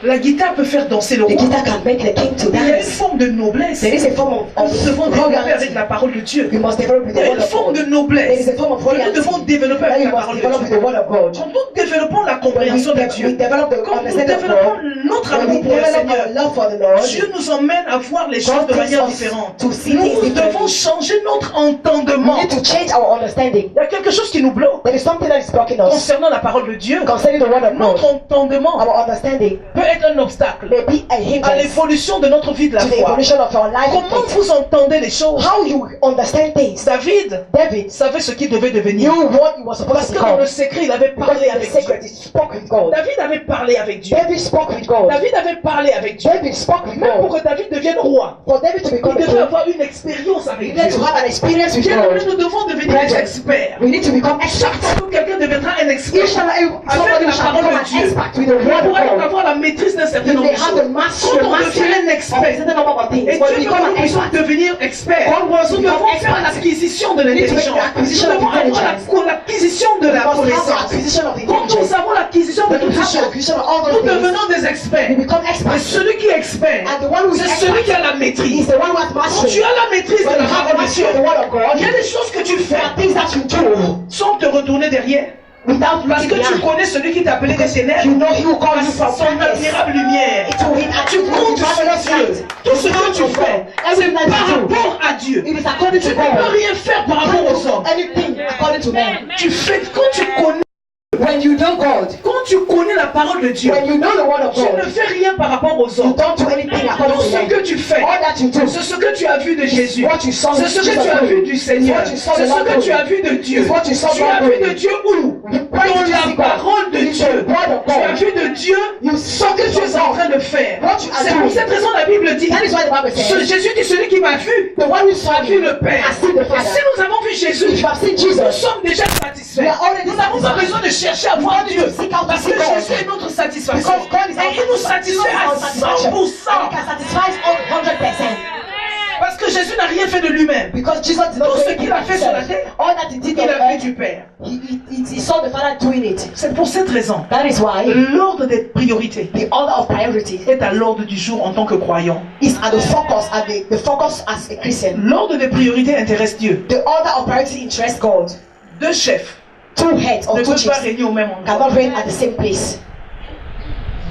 La guitare peut faire danser le The roi. guitar can make the king to Il y a une dance. forme de noblesse. There is a form of Nous devons développer avec royalty. la parole de Dieu. We must develop with Il y the a word une of forme God. de There is noblesse a form of que nous royalty devons développer that avec we la must parole de develop with Dieu. the word of God. Quand nous développons la When compréhension de we Dieu, develop the quand nous understanding of développons God, notre when we amour pour le develop Seigneur, our love for the Lord, Dieu nous emmène à voir les choses God de takes manière us différente. to see Nous things devons differently. changer notre We entendement. need to change our understanding. Il y a quelque chose qui nous bloque There is something that is blocking us concernant la parole de Dieu. concerning the word of Notre God. entendement Our understanding peut être un obstacle may be a à hindrance l'évolution de notre vie de la to the foi. evolution of our life. Comment vous entendez les choses? How you understand things. David David savait ce qu'il devait knew devenir. what he was supposed Parce to que dans le become. secret, il avait Because parlé in the avec Dieu. secret, he spoke with God. David avait parlé avec Dieu. David spoke with God. David avait parlé avec Dieu. David spoke with Même pour God. que David devienne roi, For David to il become a devait king, avoir une expérience he avec needed Dieu. to have an experience with Bien aimé, God. nous devons devenir des experts. We need to become Chaque experts. fois que quelqu'un deviendra un expert, Each time somebody la shall parole become de an Dieu, expert with the il word pourra of God. avoir la maîtrise d'un certain If nombre they de have the choses. mastery, Quand on devient un when expert. certain number of things. Et But Dieu we veut become que an nous puissions expert. devenir experts. God wants to Nous become devons faire experts. l'acquisition de We need to make l'intelligence. the acquisition Nous of devons avoir intelligence. l'acquisition de la We must have the connaissance. acquisition of Quand intelligence. nous avons l'acquisition de When we toutes have ces the choses, acquisition of all nous those things, devenons des experts. we become Et experts. celui qui est expert, And the one who is c'est celui qui a la expert maîtrise. is the one who has Quand mastery. tu as la maîtrise de When la you have the parole de mastery Dieu, of the word of God, il y a des choses que tu there fais are things that you do sans te retourner derrière. without Parce que looking tu behind. connais celui qui t'a appelé des ténèbres. You know he will call Par you from son darkness admirable lumière. to his Tu comptes sur Dieu. Tout ce que tu fais, c'est par rapport à Dieu. It is according Tu to ne peux God. rien faire par rapport aux hommes. Anything according to man. Tu fais quand tu connais. When you know God, Quand tu connais la parole de Dieu, when you know the word of tu ne God, fais rien par rapport aux you hommes. don't do anything according Donc to ce man. que tu fais, All that you do c'est ce que tu as vu de Jésus. what you saw C'est ce que Jesus tu as do. vu du Seigneur. What you saw C'est the ce Lord que do. tu as vu de Dieu. It's what you saw Tu as God vu do. de Dieu où? Where did Dans you see la parole de God? In Dieu. the word of Tu as God. vu de Dieu You ce saw que it tu es en from train God. de faire. What you are C'est pour doing. cette raison la Bible dit, That is why the Bible says, Jésus dit celui qui m'a vu the one who saw a vu le me Père. has seen the Et si Father. nous avons vu Jésus, If you have seen nous Jesus, sommes déjà satisfaits. we are already Nous n'avons pas satisfied. besoin de chercher à voir Dieu. seek out to Parce que see God. Jésus est notre satisfaction. Because God is Et il nous satisfait à 100%. And he can satisfy us all 100%. Parce que Jésus n'a rien fait de lui-même. Because Jesus did not Tout do ce anything qu'il a fait sur la himself. terre, All that he did on il a vu earth, du Père. he saw the Father doing it. C'est pour cette raison. That is why L'ordre des priorités the order of priority est à l'ordre du jour en tant que croyant. is at the focus as a Christian. L'ordre des priorités intéresse Dieu. The order of priority interests God. Deux chefs Two heads or ne two peuvent pas chiefs régner au même endroit. cannot reign at the same place.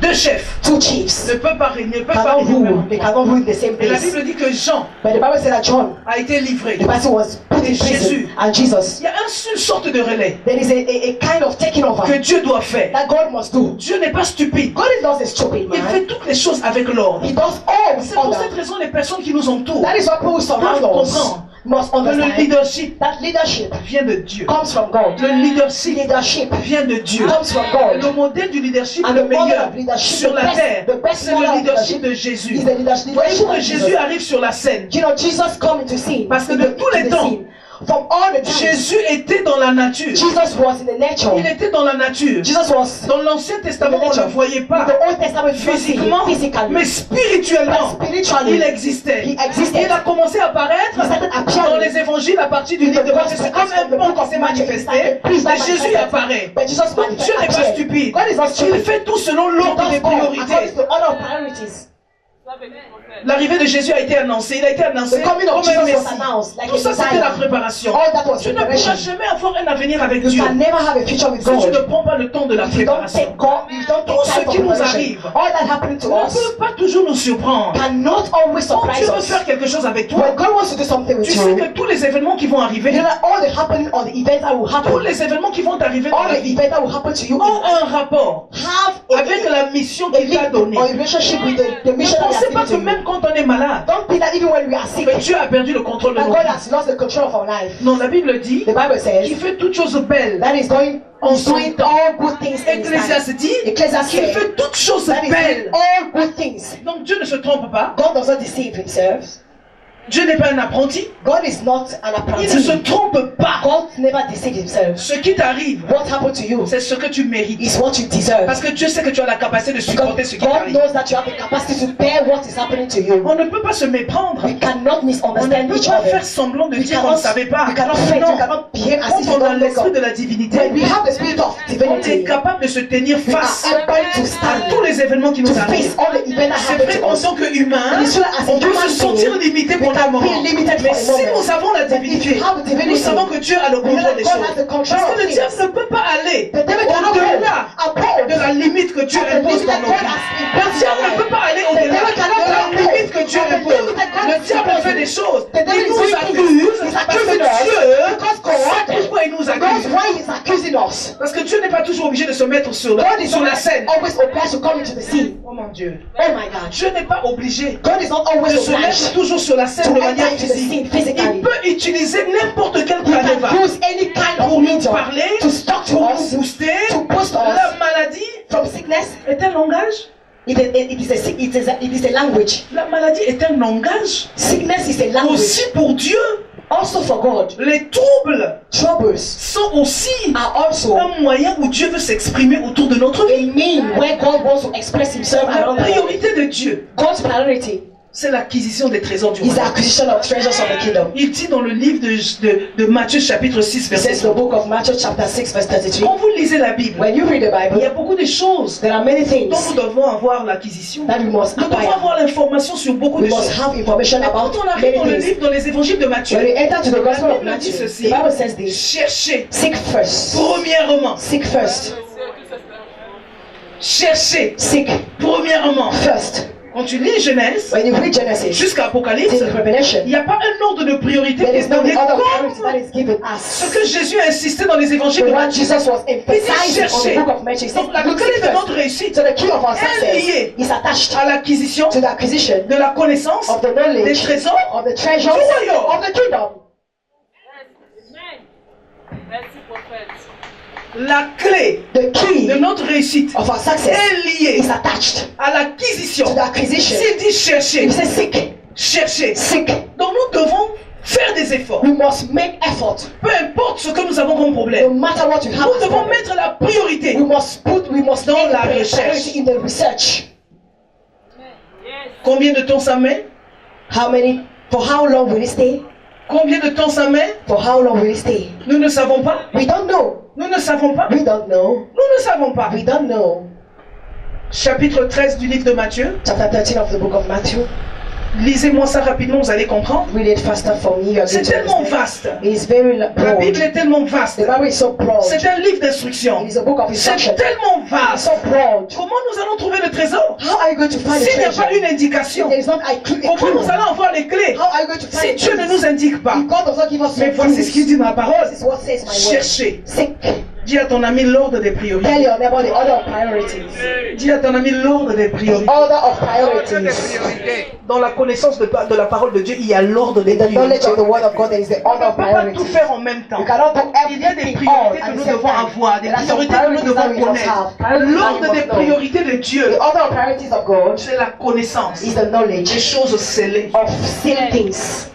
Deux chefs Two chiefs ne peuvent pas régner, au cannot même rule. They endroit. cannot rule the same Et la place. Bible dit que Jean But the Bible said that John, a été livré. the person was put in prison, Jésus. and Jesus. Il y a une sorte de relais There is a kind of taking que over Dieu doit faire. that God must do. Dieu n'est pas stupide. God is not a stupid Il man. fait toutes les choses avec l'ordre. He does all with C'est pour cette order. raison les personnes qui nous entourent That is why people who surround doivent us comprendre must que le understand leadership that leadership vient de Dieu. comes from God. Le leadership Leadership vient de Dieu. comes from Le God. modèle du leadership And le the model meilleur of leadership, sur the la best- terre, the best c'est le model of leadership de leadership Jésus. is the leadership Voyez-vous que of Jésus Jesus. arrive sur la scène. You know, Jesus come into scene. Parce que into de tous les into the temps, scene. From all the time, Jésus était dans la nature. Jesus was in the nature. Il était dans la nature. Jesus was Dans l'Ancien Testament, on in ne the le nature. voyait In pas the Old Testament, you don't see him physiquement, physically. mais spirituellement, But spiritually, il existait. he existed. Il a commencé à apparaître He started appearing dans les évangiles à partir du in livre the de Matthieu. gospel C'est comme as from un the pont book qui of s'est Matthew. manifesté, It's like a priest mais that Jésus manifested. apparaît. But Jesus Donc Dieu n'est pas appeared. stupide. God is not Il stupid. fait tout selon He l'ordre des does all according priorités. to the order of priorities. L'arrivée de Jésus a été annoncée. Il a été annoncé The coming of comme un Jesus was Messie. announced like Tout a ça, c'était Messiah. la préparation. All that was Tu ne pourras preparation. jamais avoir un avenir avec You Dieu can never have a future with si tu ne God. prends pas le temps de la If you don't préparation. take God, you don't Tout take ce time for qui nous preparation. arrive All that happened to ne us peut pas toujours nous surprendre. cannot always Quand surprise Dieu veut us. faire quelque chose avec toi, When God wants to do something with tu sais you, que tous les événements qui vont you arriver, know that all the happening or the events that will tous happen, les événements qui vont arriver dans all la the vie events that will happen to you ont un rapport have avec la mission a qu'il t'a link donnée. or a relationship with the Ne mission that pensez He pas has que given to you. même quand on est malade, Don't think that even when we are sick, que Dieu a perdu le contrôle de that nos God vies. has lost the control of our life. Non, la Bible dit The Bible says qu'il fait toutes choses belles. that is doing En son doing temps. all good things in His time. Ecclésiaste dit Ecclesiastes qu'il says fait toutes choses that is doing belles. all good things. Donc Dieu ne se trompe pas. God does not deceive Himself. Dieu n'est pas un apprenti. God is not an Il ne se apprentice. trompe pas. God never deceives Himself. Ce qui t'arrive, What happened to you c'est ce que tu mérites. is what you deserve. Parce que Dieu sait que tu as la capacité de supporter Because ce qui God t'arrive. knows that you have the capacity to bear what is happening to you. On ne peut pas se méprendre. We cannot On ne misunderstand peut each pas other. faire semblant de You dire qu'on ne savait pas. you cannot fake, you Non. cannot behave as if Quand you on a don't know l'esprit God. de la divinité, When we have the spirit of on est divinity, capable de se tenir we face are able to à stand tous les événements qui to nous face arrivent. all the events that C'est happen vrai to qu'en us. tant qu'humain, It is true as a on peut human se sentir being, limité we pour un can moment. be limited Mais for a si moment. nous avons la But if divinité, you have the divinity, nous savons que Dieu a le we know contrôle that des God choses. has the control Parce que of le things. diable ne peut pas aller The devil cannot au-delà go above de la limite que Dieu the impose limit dans that nos God vies. has Le imposed in diable our ne peut life. pas aller The au-delà devil cannot de la go limite que Dieu above the impose. limit that God Le has diable imposed. fait des choses. The devil Il is nous doing accuse things. He's parce que accusing us Dieu because sait God pourquoi il nous knows accuse. why He's accusing us. Parce que Dieu n'est pas toujours obligé de se mettre sur God is la not scène. always obliged to come into the scene. Oh mon Dieu. Oh my God. Dieu n'est pas obligé God is not de always se mettre obliged toujours sur la scène to de enter manière into the scene physique. physically. Il peut utiliser n'importe quel He caméra can use any kind of pour nous medium parler, to talk to pour us, nous booster. to boost us La maladie from sickness. est un langage. It is a language. La maladie est un langage. Sickness is a language. Aussi pour Dieu, Also for God, les troubles troubles sont aussi are also un moyen où Dieu veut s'exprimer autour de notre a vie. mean where God wants to express Himself La around the world. priorité de Dieu God's priority C'est l'acquisition des trésors du is the royaume. acquisition of treasures of the kingdom. Il dit dans le livre de Matthieu chapitre 6 It verset says in the book of Matthew chapter 6 verse 33. Quand vous lisez la Bible, When you read the il y Bible, a beaucoup de choses there are many dont things nous devons avoir l'acquisition. that we must Nous devons acquire. avoir l'information sur beaucoup de We must choses. have information Mais quand about on arrive dans le many things. livre, dans les évangiles de Matthieu, When we enter to the Gospel la of Bible dit Matthew, ceci: the Bible says this: cherchez seek first. premièrement, Seek cherchez premièrement. first. Quand tu lis Genèse When you read Genesis, jusqu'à Apocalypse, till Revelation, il n'y a pas un ordre de priorité qui there est is no donné other comme priority that is given ce us. que Jésus a insisté dans les évangiles The de one Matthieu. Jesus was emphasizing on the book of Matthew. He said, Donc la look, clé seek de notre first. réussite So the key of our est success liée is attached à l'acquisition to the acquisition de la connaissance of the des knowledge trésors. of the treasures Du royaume. of the kingdom. Merci, prophète. La clé The key de notre réussite of our success est liée is attached à l'acquisition. to the acquisition. S'il dit chercher, He says seek, chercher. seek. Donc nous devons faire des efforts. We must make effort. Peu importe ce que nous avons comme No problème. matter what you have, Nous as devons problem, mettre la priorité. we must dans make la the recherche. priority in the research. Combien de temps ça met? For how long will it stay? Combien de temps ça met? For how long will it stay? Nous ne savons pas. We don't know. Nous ne savons pas. We don't know. Nous ne savons pas. We don't know. Chapitre 13 du livre de Matthieu. Chapter 13 of the book of Matthew. Lisez-moi ça rapidement, vous allez comprendre. Read it faster for me. You are C'est going to tellement understand. vaste. It is very La broad. Bible est tellement vaste. The Bible is so broad. C'est un livre d'instruction. It is a book of C'est instruction. tellement It's vaste. so broad. Comment nous allons trouver le trésor? How are you going to find the S'il n'y a treasure? pas une indication, There is not a clue. comment nous allons avoir les clés? How are you going to Si find Dieu ne it? nous indique pas. If God does not give us Mais some voici ce qu'il clues, dit dans la parole. this is what says my word. Cherchez. Seek. Dis à ton ami l'ordre des priorités. Tell your neighbor the order of priorities. Dis à ton ami l'ordre des The priorités. order of Ordre des priorities. priorités. Dans la connaissance de la parole de Dieu, il y a l'ordre des In the knowledge priorités. of the word of God, there is the On order ne of peut pas tout priorities. faire en même temps. You cannot do Il y a des everything all priorités at que the nous same devons time. avoir, des There are some priorités que nous priorities that devons we must connaître. have. Priorities that L'ordre we des must know. priorités de Dieu, The order of priorities of God c'est la connaissance is the des knowledge choses scellées. of sealed things.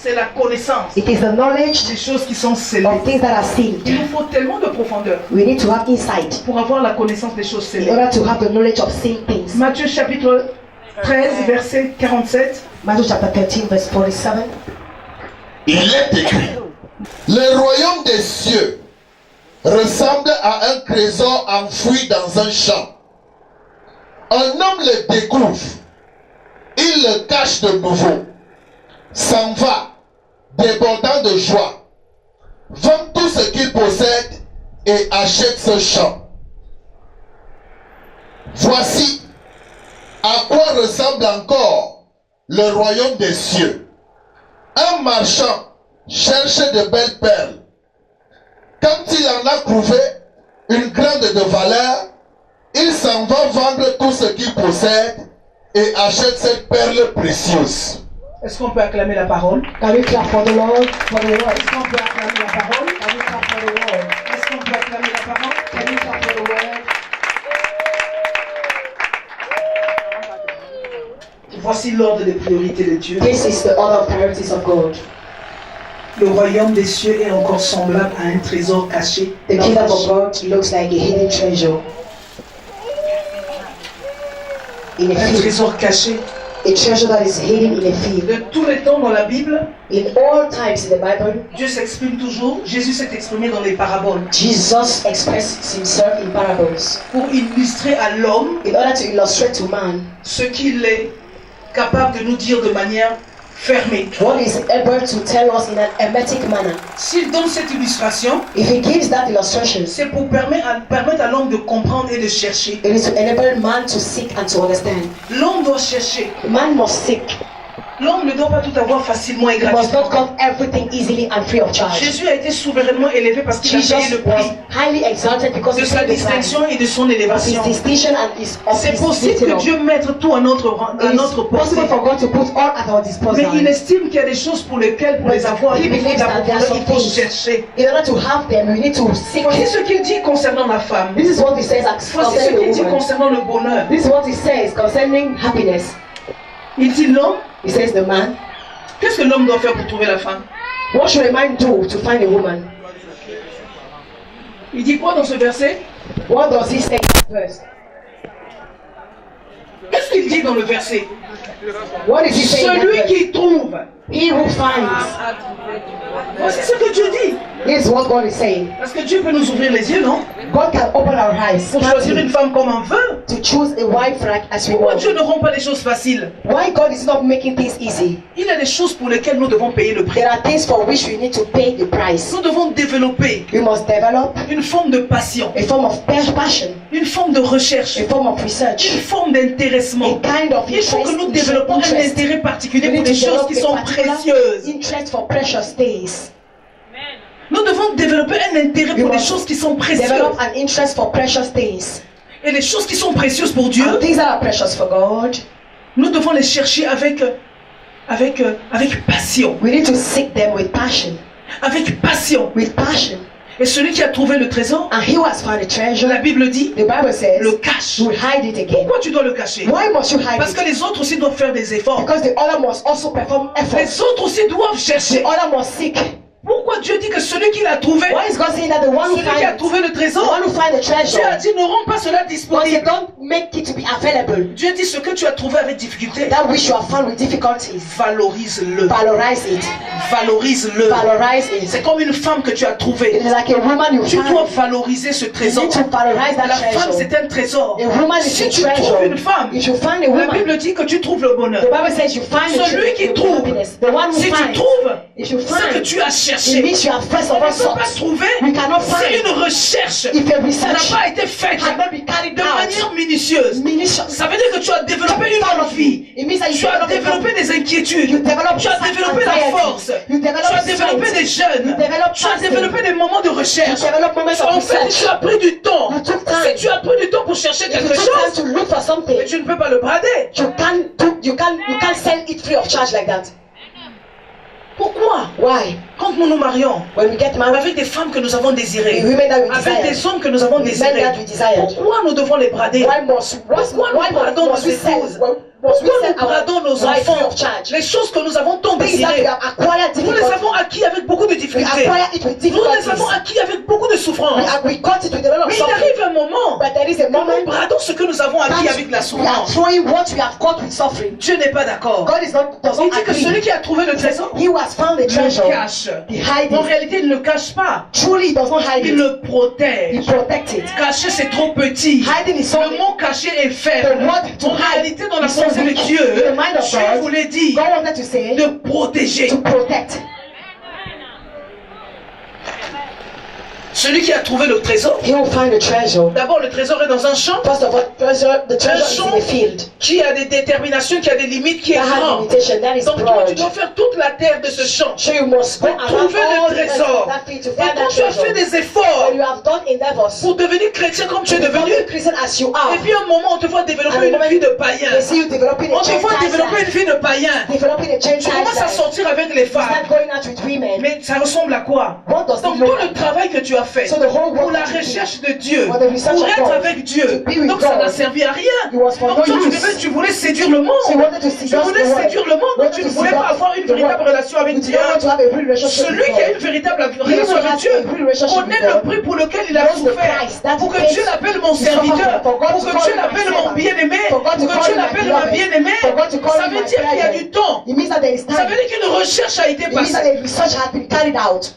C'est la connaissance It is the knowledge des choses qui sont scellées. of things that are sealed. Il nous faut tellement de profondeur We need to have insight pour avoir la connaissance des choses in scellées. order to have the knowledge of sealed things. Matthieu chapitre 13, verset 47. Matthew chapter 13, verse 47. Il est écrit: le royaume des cieux ressemble à un trésor enfoui dans un champ. Un homme le découvre, il le cache de nouveau, s'en va, débordant de joie, vend tout ce qu'il possède et achète ce champ. Voici à quoi ressemble encore le royaume des cieux. Un marchand cherche de belles perles. Quand il en a trouvé une grande de valeur, il s'en va vendre tout ce qu'il possède et achète cette perle précieuse. Est-ce qu'on peut acclamer la parole? Can we clap for the Lord, for the word? Est-ce qu'on peut acclamer la parole? Can we clap for the word? Est-ce qu'on peut acclamer la parole? Can we clap for the word? Voici l'ordre des priorités de Dieu. This is the order of priorities of God. Le royaume des cieux est encore semblable à un trésor caché. The kingdom of God looks like a hidden treasure in a Un field. trésor caché. A treasure that is hidden in a field. De tous les temps dans la Bible, In all times in the Bible, Dieu s'exprime toujours. Jésus s'est exprimé dans les paraboles Jesus expresses himself in parables pour illustrer à l'homme in order to illustrate to man ce qu'il est capable de nous dire de manière fermée. what is able to tell us in an hermetic manner. S'il donne cette illustration, If he gives that illustration, c'est pour permettre à l'homme de comprendre et de chercher. it is to enable man to seek and to understand. L'homme doit chercher. Man must seek. L'homme ne doit pas tout avoir facilement et He must not gratuitement. get everything easily and free of charge. Jésus a été souverainement élevé parce qu'il a payé Jesus le was prix highly exalted because de he sa paid the price distinction et de son of his élévation. distinction and his of C'est his possible lifting que up. Dieu mette tout à notre It is portée. possible for God to put all at our Mais disposal. il estime qu'il y a des choses pour lesquelles, pour les avoir, He il faut believes that there are d'abord, some il faut things. chercher. In order to have them, we need to seek. Voici ce qu'il dit concernant la femme. This is what he says Voici ce concerning qu'il the dit woman. concernant le bonheur. This is what he says concerning happiness. Il dit l'homme, He says the man. qu'est-ce que l'homme doit faire pour trouver la femme? What should a man do to find a woman? Il dit quoi dans ce verset? What does he say first? Qu'est-ce qu'il dit dans le verset? What did he say? in that Celui verse? qui trouve. He who finds. Voici ce que Dieu dit. This is what God is saying. Parce que Dieu peut nous ouvrir les yeux, non? God can open our eyes Pour choisir une femme comme on veut. to choose a wife like as we Pourquoi want. Dieu ne rend pas les choses faciles? Why God is not making things easy? Il y a des choses pour lesquelles nous devons payer le prix. There are things for which we need to pay the price. Nous devons développer We must develop une forme de passion, a form of passion, une forme de recherche, a form of research, une forme d'intéressement. a kind of Il faut que nous interest. développons un intérêt particulier We pour need des to choses develop qui a sont particular précieuses. interest for precious things. Nous devons développer un intérêt pour des choses qui sont précieuses. Develop an interest for precious things. Et les choses qui sont précieuses pour Dieu, And things that are precious for God, nous devons les chercher avec passion. we need to seek them with passion. Avec passion. With passion. Et celui qui a trouvé le trésor, And he who has found a treasure, la Bible dit, the Bible says, le cache. will hide it again. Pourquoi tu dois le cacher? Why must you hide Parce que it? les autres aussi doivent faire des efforts. Because the other must also perform effort. Les autres aussi doivent The chercher. other must seek. Pourquoi Dieu dit que celui qui l'a trouvé, Why is God saying that the one who celui qui a finds trouvé le the trésor, one who finds the Dieu a treasure, dit ne rends pas cela but you disponible. don't make it to be available. Dieu dit ce que tu as trouvé avec difficulté, That which you have found with difficulties, valorise-le. valorize it. Valorise-le. Valorize it. C'est comme une femme que tu as It trouvée. is like a woman you Tu find. dois valoriser ce You trésor. need to valorize La that femme, treasure. c'est un trésor. A woman is Si a tu trouves treasure. une femme, If you find a la woman, Bible dit que tu trouves le bonheur. the Bible says you find Celui qui the trouve, happiness. The one who si tu finds. trouves If you ce que find, tu as it cherché, means you have first on of ne all peut pas sought. trouver. We cannot C'est find. une recherche If a qui research n'a pas été faite had not been carried de out, manière minutieuse. munitions. Ça veut dire que tu as développé une envie. It means that you Tu as develop a développé des You inquiétudes. develop Tu as développé la anxiety. force. You Tu develop as développé strength. des jeunes. You develop Tu as fasting. développé des moments de You recherche. develop moments En of fait, tu research. as pris du temps. You took time. Si tu as pris du temps pour chercher If you quelque took time chose, to look for something, mais tu ne peux pas le brader. you can't sell it free of charge like that. Pourquoi? Why? Quand nous nous marions, When we get married, avec des femmes que nous avons the désirées, women that we avec desire, des hommes que nous avons the men désirés, that we desire, pourquoi nous devons les brader? Pourquoi nous bradons nos épouses? Pourquoi nous bradons nos enfants? Les choses que nous avons tant Things that we désirées, have acquired nous les difficulty. avons acquis avec beaucoup de We difficultés. acquire it with Nous les avons difficulties. acquis avec beaucoup de souffrance. We got it with a lot of Mais il suffering. arrive un moment But there is a où nous moment bradons ce que nous avons acquis avec la we are souffrance. throwing what we have got with suffering. Dieu n'est pas d'accord. God is not, does Il not dit que celui agree. qui a trouvé le trésor He who has found the treasure, le cache. he hides En it. réalité, il ne le cache pas. Truly, he does not hide Il it. le protège. He protects it. Cacher, c'est trop petit. Hiding is so Le mot caché est faible. The word to En hide réalité, dans la is so pensée de weak. Dieu, In the mind of Dieu God, voulait dire God wanted to say de protéger. to protect. Celui qui a trouvé le trésor, He will find the treasure. d'abord le trésor est dans un champ First of all, the treasure is in the field. qui a des déterminations, qui a des limites, qui est That has grand. limitation, that is Donc toi, tu dois broad. faire toute la terre de ce champ. So you must go Pour around trouver all le the rest trésor. of that field to Et find quand that tu as fait treasure. des efforts When you have done endeavors pour devenir chrétien comme tu es to become devenu, a Christian as you are, et puis à un moment on te voit développer une vie de païen. they see you developing a On te voit Gentile développer une life. vie de païen. Developing a Tu Gentile commences à life. sortir avec les You femmes. start going out with women. Mais ça ressemble à quoi? What does Donc it tout look le like? travail que tu as fait So the whole pour work la that you recherche de Dieu, for the research pour of être God, avec Dieu, to be with donc ça God, n'a servi à rien. it was for Donc no toi use. tu voulais séduire le So you monde. wanted to Tu seduce voulais the world. séduire le monde, You donc tu ne wanted to voulais pas seduce avoir une the world. véritable relation avec You Dieu. don't want to have a real relationship Celui with qui a God. une véritable He relation who avec has Dieu a real relationship with connaît le God prix pour lequel il a knows the souffert. price that Pour he que pays Dieu l'appelle mon to suffer serviteur, for God pour to que call Dieu him my l'appelle mon servant, bien-aimé, for God to pour que call Dieu him my l'appelle ma beloved, bien-aimée. for God to call Ça him veut my dire qu'il y a beloved. du temps. It means that there is Ça time. veut dire qu'une recherche a été It means that passée. a research has been carried out.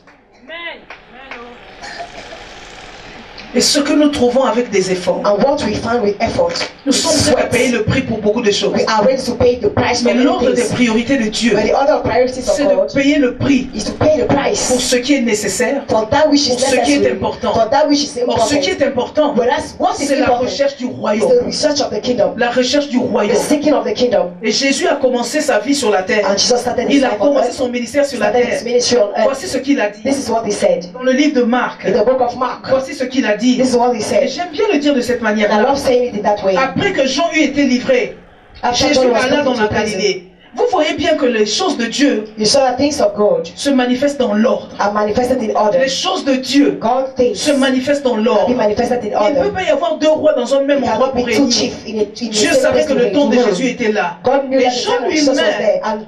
Et ce que nous trouvons avec des efforts, And what we find with effort, nous sommes prêts à payer le prix pour beaucoup de choses. we are ready to pay the price for Mais many l'ordre des things. priorités de Dieu, But the other priorities of c'est God de payer le prix is to pay the price pour ce qui est nécessaire. for that which is pour ce qui est necessary, important. for that which is Or ce qui important. est important, Whereas what is c'est la important recherche du is royaume. the research of the kingdom, La recherche du the royaume. seeking of the kingdom. Et Jésus a commencé sa vie sur la terre. And Jesus started his Il a life on commencé earth, son ministère sur la started his terre. ministry on earth. Voici ce qu'il a dit. This is what he said Dans le livre de Marc, in the book of Mark. voici ce qu'il a dit. This is what he Et said. j'aime bien le dire de cette And I manière-là. love saying it in that way. Après que Jean eut été livré, After Jésus John was alla put dans into la prison, Galilée. Vous voyez bien que les choses de Dieu You saw the things of God se manifestent dans l'ordre. are manifested in order. Les choses de Dieu God things se manifestent dans are l'ordre. being manifested in Il ne order. peut pas y avoir deux rois dans un même There endroit cannot pour be two régner. chiefs in the Dieu same savait place que to le temps de reign. Jésus était là. God knew Et that the Jean time of Jesus was lui-même there. And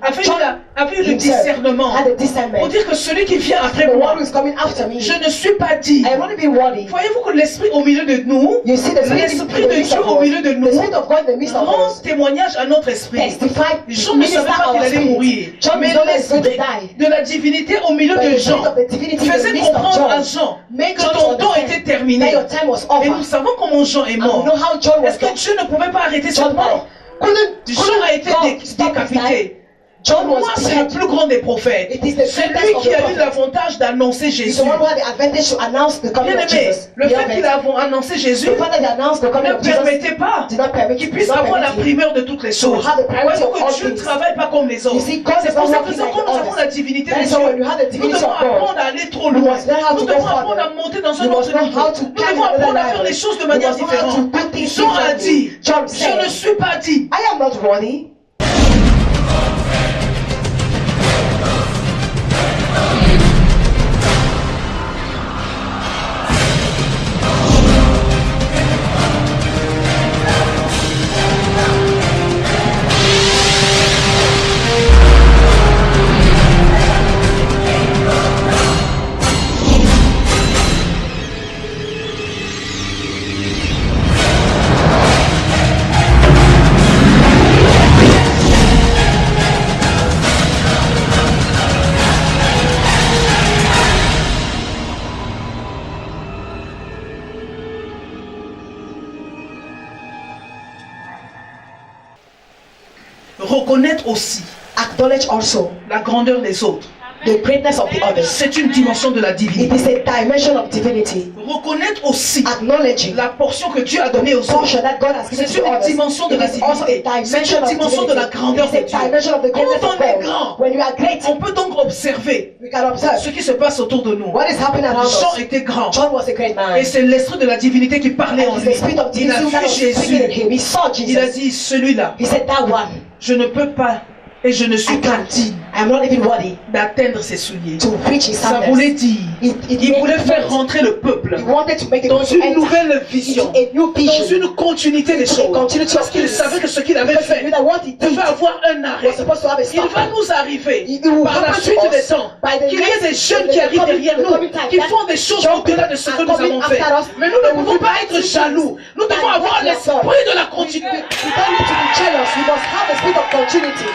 avait eu le himself discernement had a pour discernment. dire que celui qui vient après The one moi, who is coming after me, je ne suis pas dit. I am not even worthy. Voyez-vous que l'esprit au milieu de nous, You see the l'esprit in the de midst Dieu of au us. milieu de nous, The spirit of God in the midst of rend us témoignage à notre esprit. testified. Jean ne savait pas qu'il allait mourir. John Mais is not going to l'esprit die. de la divinité au milieu But de the Jean spirit of the divinity in the faisait midst of comprendre à John Jean made que John ton to temps understand était terminé. that your time was Et nous over. savons comment Jean est And we mort. know how John was Est-ce que Dieu ne pouvait pas arrêter cette John mort? couldn't Jean a été God stop his life. décapité. John Moi, was c'est le beheaded. plus grand des prophètes. It is the C'est greatest lui of qui the a eu prophets. l'avantage d'annoncer He's Jésus. the one who had the advantage to announce the coming Bien of aimé, Jesus. le fait Beloved, qu'il a annoncé Jésus the fact that he announced the coming ne of Jesus permettait pas did not permit qu'il did puisse not avoir la permit him. primeur de toutes les choses. have the priority Voyez-vous of que all Dieu ne things. travaille pas comme les You autres. see, God C'est is pour not ça que working like quand nous avons others. la divinité That de is why when you Dieu, have the nous divinity devons of God, apprendre à aller trop you loin. must learn how Nous to go devons apprendre à further. monter dans un You autre must know niveau. how to Nous climb devons another apprendre à faire level. les choses de You manière must know how to différente. do things Jean a differently. dit, John je said, ne suis pas dit. I am not worthy. Reconnaître aussi Acknowledge also la grandeur des autres. the greatness of the others. C'est une dimension de la It divinité. is a dimension of divinity. Reconnaître aussi Acknowledging la portion que Dieu a donnée aux autres. portion that God has given C'est to une others. dimension de It la is also a divinité. C'est dimension une of dimension de la divinity. grandeur de It is a Dieu. dimension of the greatness Quand of on est God. grand, When you are great, on peut donc observer we can observe ce qui se passe autour de nous. what is happening around Jean us. était grand. John was a great man. Et c'est l'esprit de la divinité qui parlait en And it's lui. the spirit of Il a divinity that vu was speaking in Jésus. him. He saw Il a Jesus. dit, celui-là, He said, that one, je ne peux pas et je ne suis I pas can't. digne I am not even worthy d'atteindre ses souliers. to reach his Ça sandals. voulait dire, It il made voulait faire sense. rentrer le peuple He wanted to make the dans people to une enter nouvelle vision, into a new dans vision. une continuité des Into a choses. continuity Parce of qu'il things. savait que ce qu'il avait Because he fait knew that what he did devait avoir un arrêt. was supposed to have a Il stop. va nous arriver It will par la happen suite to des us temps by the qu'il y ait next- des jeunes the qui arrivent coming- derrière the nous, coming time qui that font des choses young au-delà de ce people que are nous avons fait. coming after us. Mais nous ne They will pouvons do pas mighty être things jaloux. Nous that devons avoir break yourself. l'esprit de la We continuité. don't need to be jealous. We must have the spirit of continuity.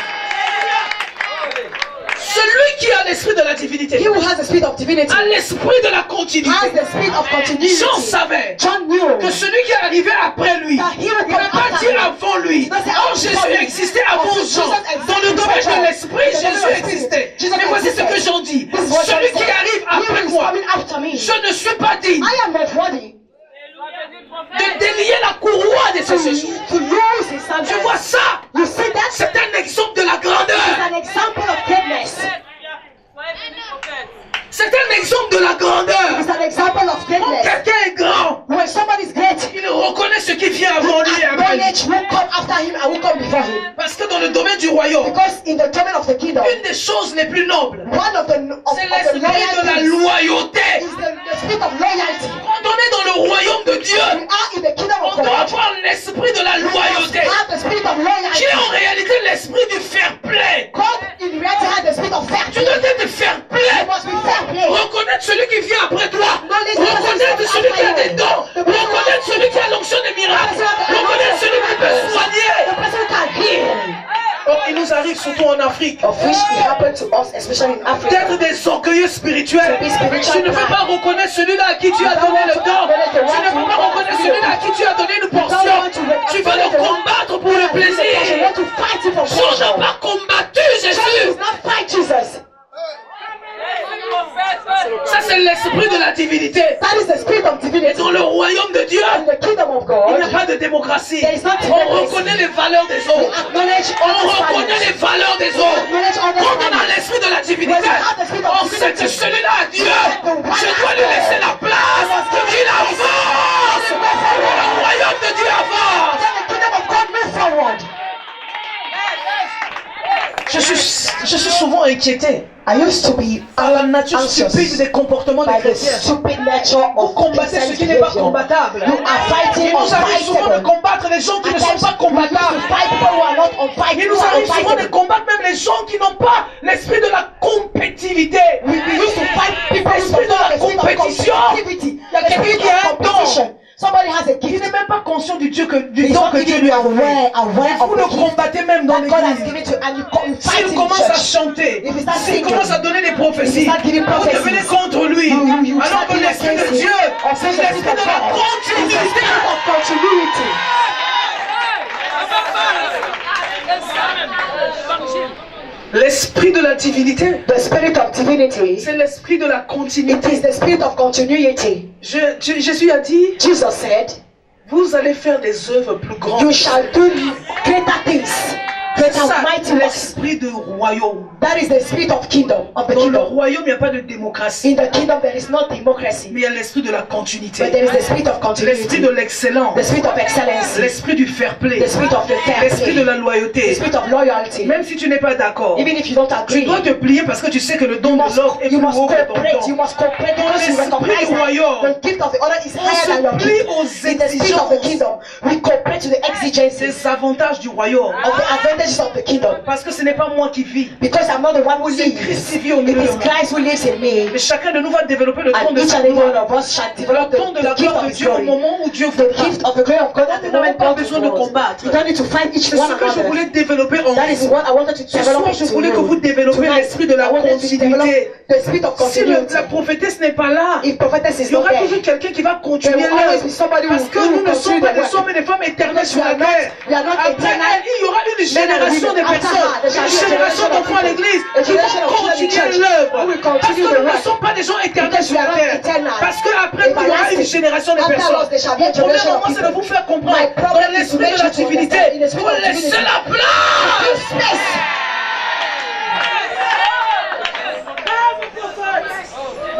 Celui qui a l'esprit de la divinité He who has the spirit of divinity a l'esprit de la has continuité. the spirit of continuity. Jean savait John knew que celui qui est arrivé après lui, that he il will n'a come pas after dit him. avant lui. He doesn't say, Oh, "Oh, Jésus Jesus existait avant Jesus Jean. existed Dans le domaine before de John. l'esprit, In the Jésus domaine of existait. Jesus Mais voici ce existed. que Jean dit. This is what Celui John qui said. arrive He après who is moi, coming after me. je ne suis pas digne I am not worthy de délier la courroie de to ses cheveux. lose his Tu sandals. vois ça? You see that? C'est un exemple de la It's grandeur. an example of greatness. C'est un exemple de la grandeur. It's an example of Quand greatness. quelqu'un est grand, When somebody is great, il reconnaît ce qui vient avant lui et après lui. knowledge will come after him and will come before him. Parce que dans le domaine du royaume, Because in the domain of the kingdom, une des choses les plus nobles, one of the c'est l'esprit de la loyauté. is the spirit of loyalty. Quand on est dans le royaume de Dieu, We are in the kingdom of on doit God. avoir l'esprit de la We must loyauté, have the spirit of qui loyalty. est en réalité l'esprit du fair play. God in reality has the spirit of fair Tu play. dois être fair You play. must be fair play. Reconnaître celui qui vient après toi. Reconnaître celui qui a des dons. Reconnaître celui qui a l'onction des miracles. Reconnaître celui qui peut The soigner. person can heal. Oh, il nous arrive surtout en Afrique Of which it happened to us, especially in Africa. d'être des orgueilleux spirituels. To be spiritual. Tu ne peux pas reconnaître celui-là à qui tu as donné le don. Tu ne peux pas reconnaître celui-là à qui tu as donné une portion. Tu vas le combattre pour le You plaisir. want to fight it for Jean n'a pleasure. pas combattu Jesus Jésus. does not fight Jesus. Ça, c'est l'esprit de la divinité. That is the spirit of Et divinity. dans le royaume de Dieu, In the kingdom of il n'y a God, pas de démocratie. there is not On democracy. reconnaît les valeurs des We autres. acknowledge On others' reconnaît values. les valeurs des autres. Acknowledge others' Quand on a values. l'esprit de la divinité, on sait que celui-là a Dieu. Je dois lui laisser la place. Qu'il avance. Le royaume de Dieu avance. Then the kingdom of God moves forward. Je suis souvent inquiété I used to be par la nature anxious stupide des comportements des by the chrétiens. stupid nature Vous of combattez ce Christian qui n'est pas behavior. combattable. You are fighting Il nous arrive souvent de unfightable. combattre les gens qui ne At sont times, pas we used to combattables. fight people who are not Il unfightable. nous arrive souvent de combattre même les gens qui n'ont pas l'esprit de la compétitivité. We used to fight people who L'esprit de la don't have compétition. competitivity. Il y a The quelqu'un spirit qui a un of competition. Somebody has a Il gift. n'est même pas conscient du don Not que Dieu even lui a donné. aware Vous of le the gift combattez même dans that God has l'église. given to you, and you fight S'il in commence à church. chanter, If he starts s'il singing, commence à donner des prophéties, if he starts giving vous prophecies, devenez contre lui. you Alors start que giving l'esprit de against Dieu, him. c'est l'esprit de la It's continuité. the spirit of continuity. L'esprit de la divinité, The spirit of divinity. c'est l'esprit de la It continuité. is the spirit of continuity. Jésus a dit, Jesus said, vous allez faire des œuvres plus grandes. you shall do greater things, greater Ça, mighty works. l'esprit de royaume. That is the spirit of kingdom, of the Dans le kingdom. royaume, il n'y a pas de démocratie, In the kingdom there is no democracy, mais il y a l'esprit de la but continuité. there is the spirit of L'esprit de continuity, l'excellence, the spirit of excellence, l'esprit du fair play, the spirit of the fair l'esprit de play, la the loyauté. spirit of loyalty. Même si tu n'es pas d'accord, Even if you don't tu agree, dois te plier parce que tu sais que le don you de must, l'autre est plus you must haut que ton cooperate. You don. must cooperate Dans because you l'esprit recognize du royaume, that the gift of the other is on higher than your se plie gift. aux In the spirit of the exigences kingdom, we cooperate to the exigencies des avantages du royaume. of the advantages of the kingdom. Parce que ce n'est pas moi qui vis, Because I'm not the one who c'est Christ lives. qui vit au It milieu de is moi. Christ who lives in me. Mais chacun de nous va développer le don And de each sa and every one gloire, of us shall le develop don de la the gift gloire of de His Dieu au glory. moment où Dieu The voudra. gift of the glory of God at Nous the moment n'avons pas God besoin de wills. combattre. You don't need to fight each C'est one ce que je another. voulais développer en That is vous. what I wanted to Ce develop soir, je into voulais que vous you. développiez Tonight, l'esprit de la I wanted to develop continuité. the spirit of Si continuity. la prophétesse n'est pas là, If prophetess is il y not aura there, toujours quelqu'un qui va there continuer will always l'œuvre. be somebody who Parce que will nous ne sommes continue pas the des hommes work. et des femmes éternels sur We la are not- terre. we are not Après eternal. elle, il y aura une Men and génération women. de After personnes her, there shall une be a génération generation of d'enfants à people. l'église A qui generation vont of children in continuer church l'œuvre. who will Parce continue que the nous ne work. sommes pas des gens éternels Because sur we la are not terre. eternal. Parce qu'après nous, il y aura une génération de After personnes. us, there shall be a Mon problème generation à of moi, c'est de people. vous faire comprendre My problem dans is to l'esprit make de la you to divinité. understand in the spirit Vous of laissez divinity. la place. Space.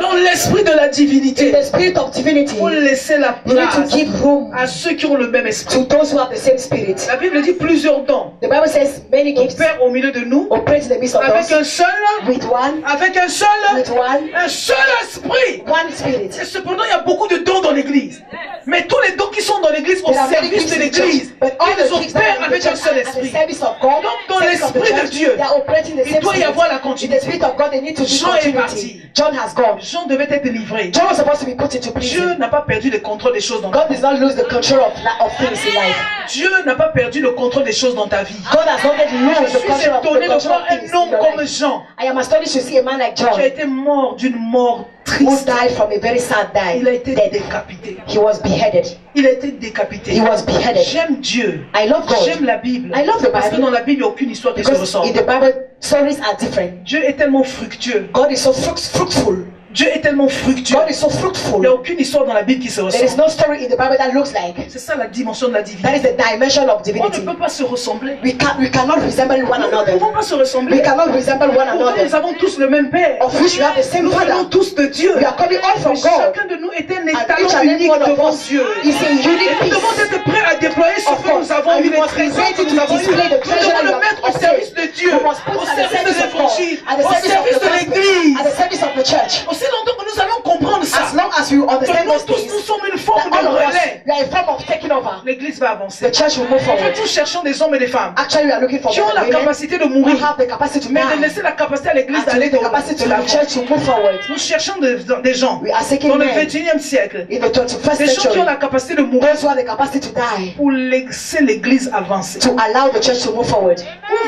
Dans l'esprit de la In divinité, the spirit of divinity, vous laissez la you need to place give room à ceux qui ont le même esprit. to those who have the same spirit. La Bible dit plusieurs dons. The Bible says many gifts Opère au milieu de nous operate in the midst of avec un us seul, with one un seul esprit. spirit. Et cependant, il y a beaucoup de dons dans l'église. Mais tous les dons qui sont dans l'église au There are many service gifts de in the church, l'église, but all ils the les gifts that opèrent are in the avec un church seul are at the esprit. service of God. Donc, dans service of the l'esprit de church, Dieu, they are operating the il same doit y spirit. avoir la In the continuité. spirit of God, they need to be Jean est continuity. parti. John has gone. Jean devait être délivré. John was supposed to be put into Dieu prison. n'a pas perdu le contrôle des choses dans ta God vie. does not lose the control of things in life. Dieu n'a pas perdu le contrôle des choses dans ta vie. God has not yet Je lost the suis control of étonné de things voir un in homme your comme life. Jean I am astonished to see a man like qui a John été mort d'une mort who triste. died from a very sad Il a death. été décapité. He was beheaded. Il a été décapité. He was beheaded. J'aime Dieu. I love J'aime God la Bible. I love the Parce que Bible. dans la Bible, il n'y a aucune histoire qui se because ressemble. in the Bible stories are different. Dieu est tellement fructueux. God is so fruitful. Dieu est tellement fructueux. God is so Il fruitful. n'y a aucune histoire dans la Bible qui se There is ressemble. no story in the Bible that looks like. C'est ça la dimension de la That divinité. is the dimension of On ne divinity. peut pas se ressembler. We cannot resemble one Nous ne another. pouvons pas se We ressembler. cannot resemble one Pourtant, another. nous avons tous le même Père. Of which we have the same Nous venons Father. tous de Dieu. We are coming all from Mais God. chacun de nous est un And each étalon and every unique one of devant us Dieu. is a unique Nous piece. devons être prêts à déployer ce Of que course, nous avons and eu, we les must trésors present que it to nous avons eu. display the Nous treasure devons that le you mettre au have service de Dieu, We must put au at the service de service of God, l'évangile, at the au service of service the de gospel, l'église. at the service of the church. Aussi longtemps que nous allons comprendre ça, As long as we que understand nous those tous, things, nous sommes une that forme de all of us, relais, we are a form of taking over. l'église va avancer. The church will move En fait, forward. nous cherchons des hommes et des femmes Actually, we are looking for qui ont la women capacité de who mourir, have the capacity to mais de die, laisser la capacité à l'église and to d'aller leave the de capacity to the l'avant. church to move forward. Nous cherchons des gens We are seeking dans le men 21e siècle, in the 21st des gens qui century, ont la capacité de mourir those who have the capacity to die, pour laisser l'église avancer. to allow the church to move forward.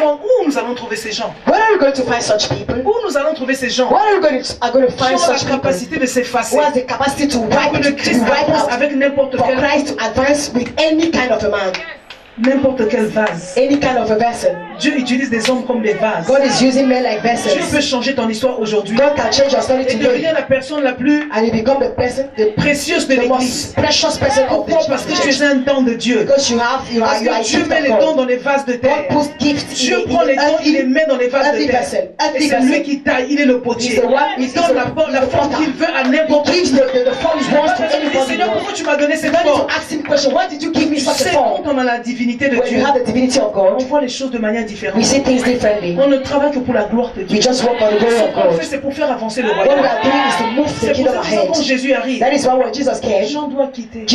Où nous allons trouver ces gens? Where are we going to find such people? Où nous allons trouver ces gens Where are we going to qui find ont la such people capacité de s'effacer who has the capacity to pour wipe, que le to Christ wipe avance out, avec n'importe for quel, Christ to advance with any kind of a man, n'importe quel vase. any kind of a vessel. Dieu utilise des hommes comme des vases. God is using men like Dieu vessels. peut changer ton histoire aujourd'hui God can change your story et devenir today, la personne la plus and you become the person, the précieuse de l'église. most precious person of Pourquoi? Parce que tu the es un don de Dieu. because you are Parce a que Dieu gift met of les dons God. dans les vases de terre. God puts gifts Dieu in prend les dons, il les earthly. met dans les vases de earthly terre. vessel, Et earthly c'est lui vessel. qui taille, il est le potier. He's the one- Il he's donne the- la he's the forme potter. qu'il veut à He n'importe qui. gives the form he wants to Parce que anybody. Seigneur, pourquoi tu m'as donné cette You don't need forme? to ask him question. Why did you give me Tu such a sais, form? quand on a la You divinité de when Dieu, you have the divinity of on God, voit les choses de manière différente. we see things differently. On ne travaille que pour la gloire de Dieu. We just work on the glory Ce of qu'on God. fait, c'est pour faire avancer le What we royaume. are doing is to move the C'est pour kingdom ça que quand ahead. Jésus arrive, That is why when Jesus les came, gens doivent quitter.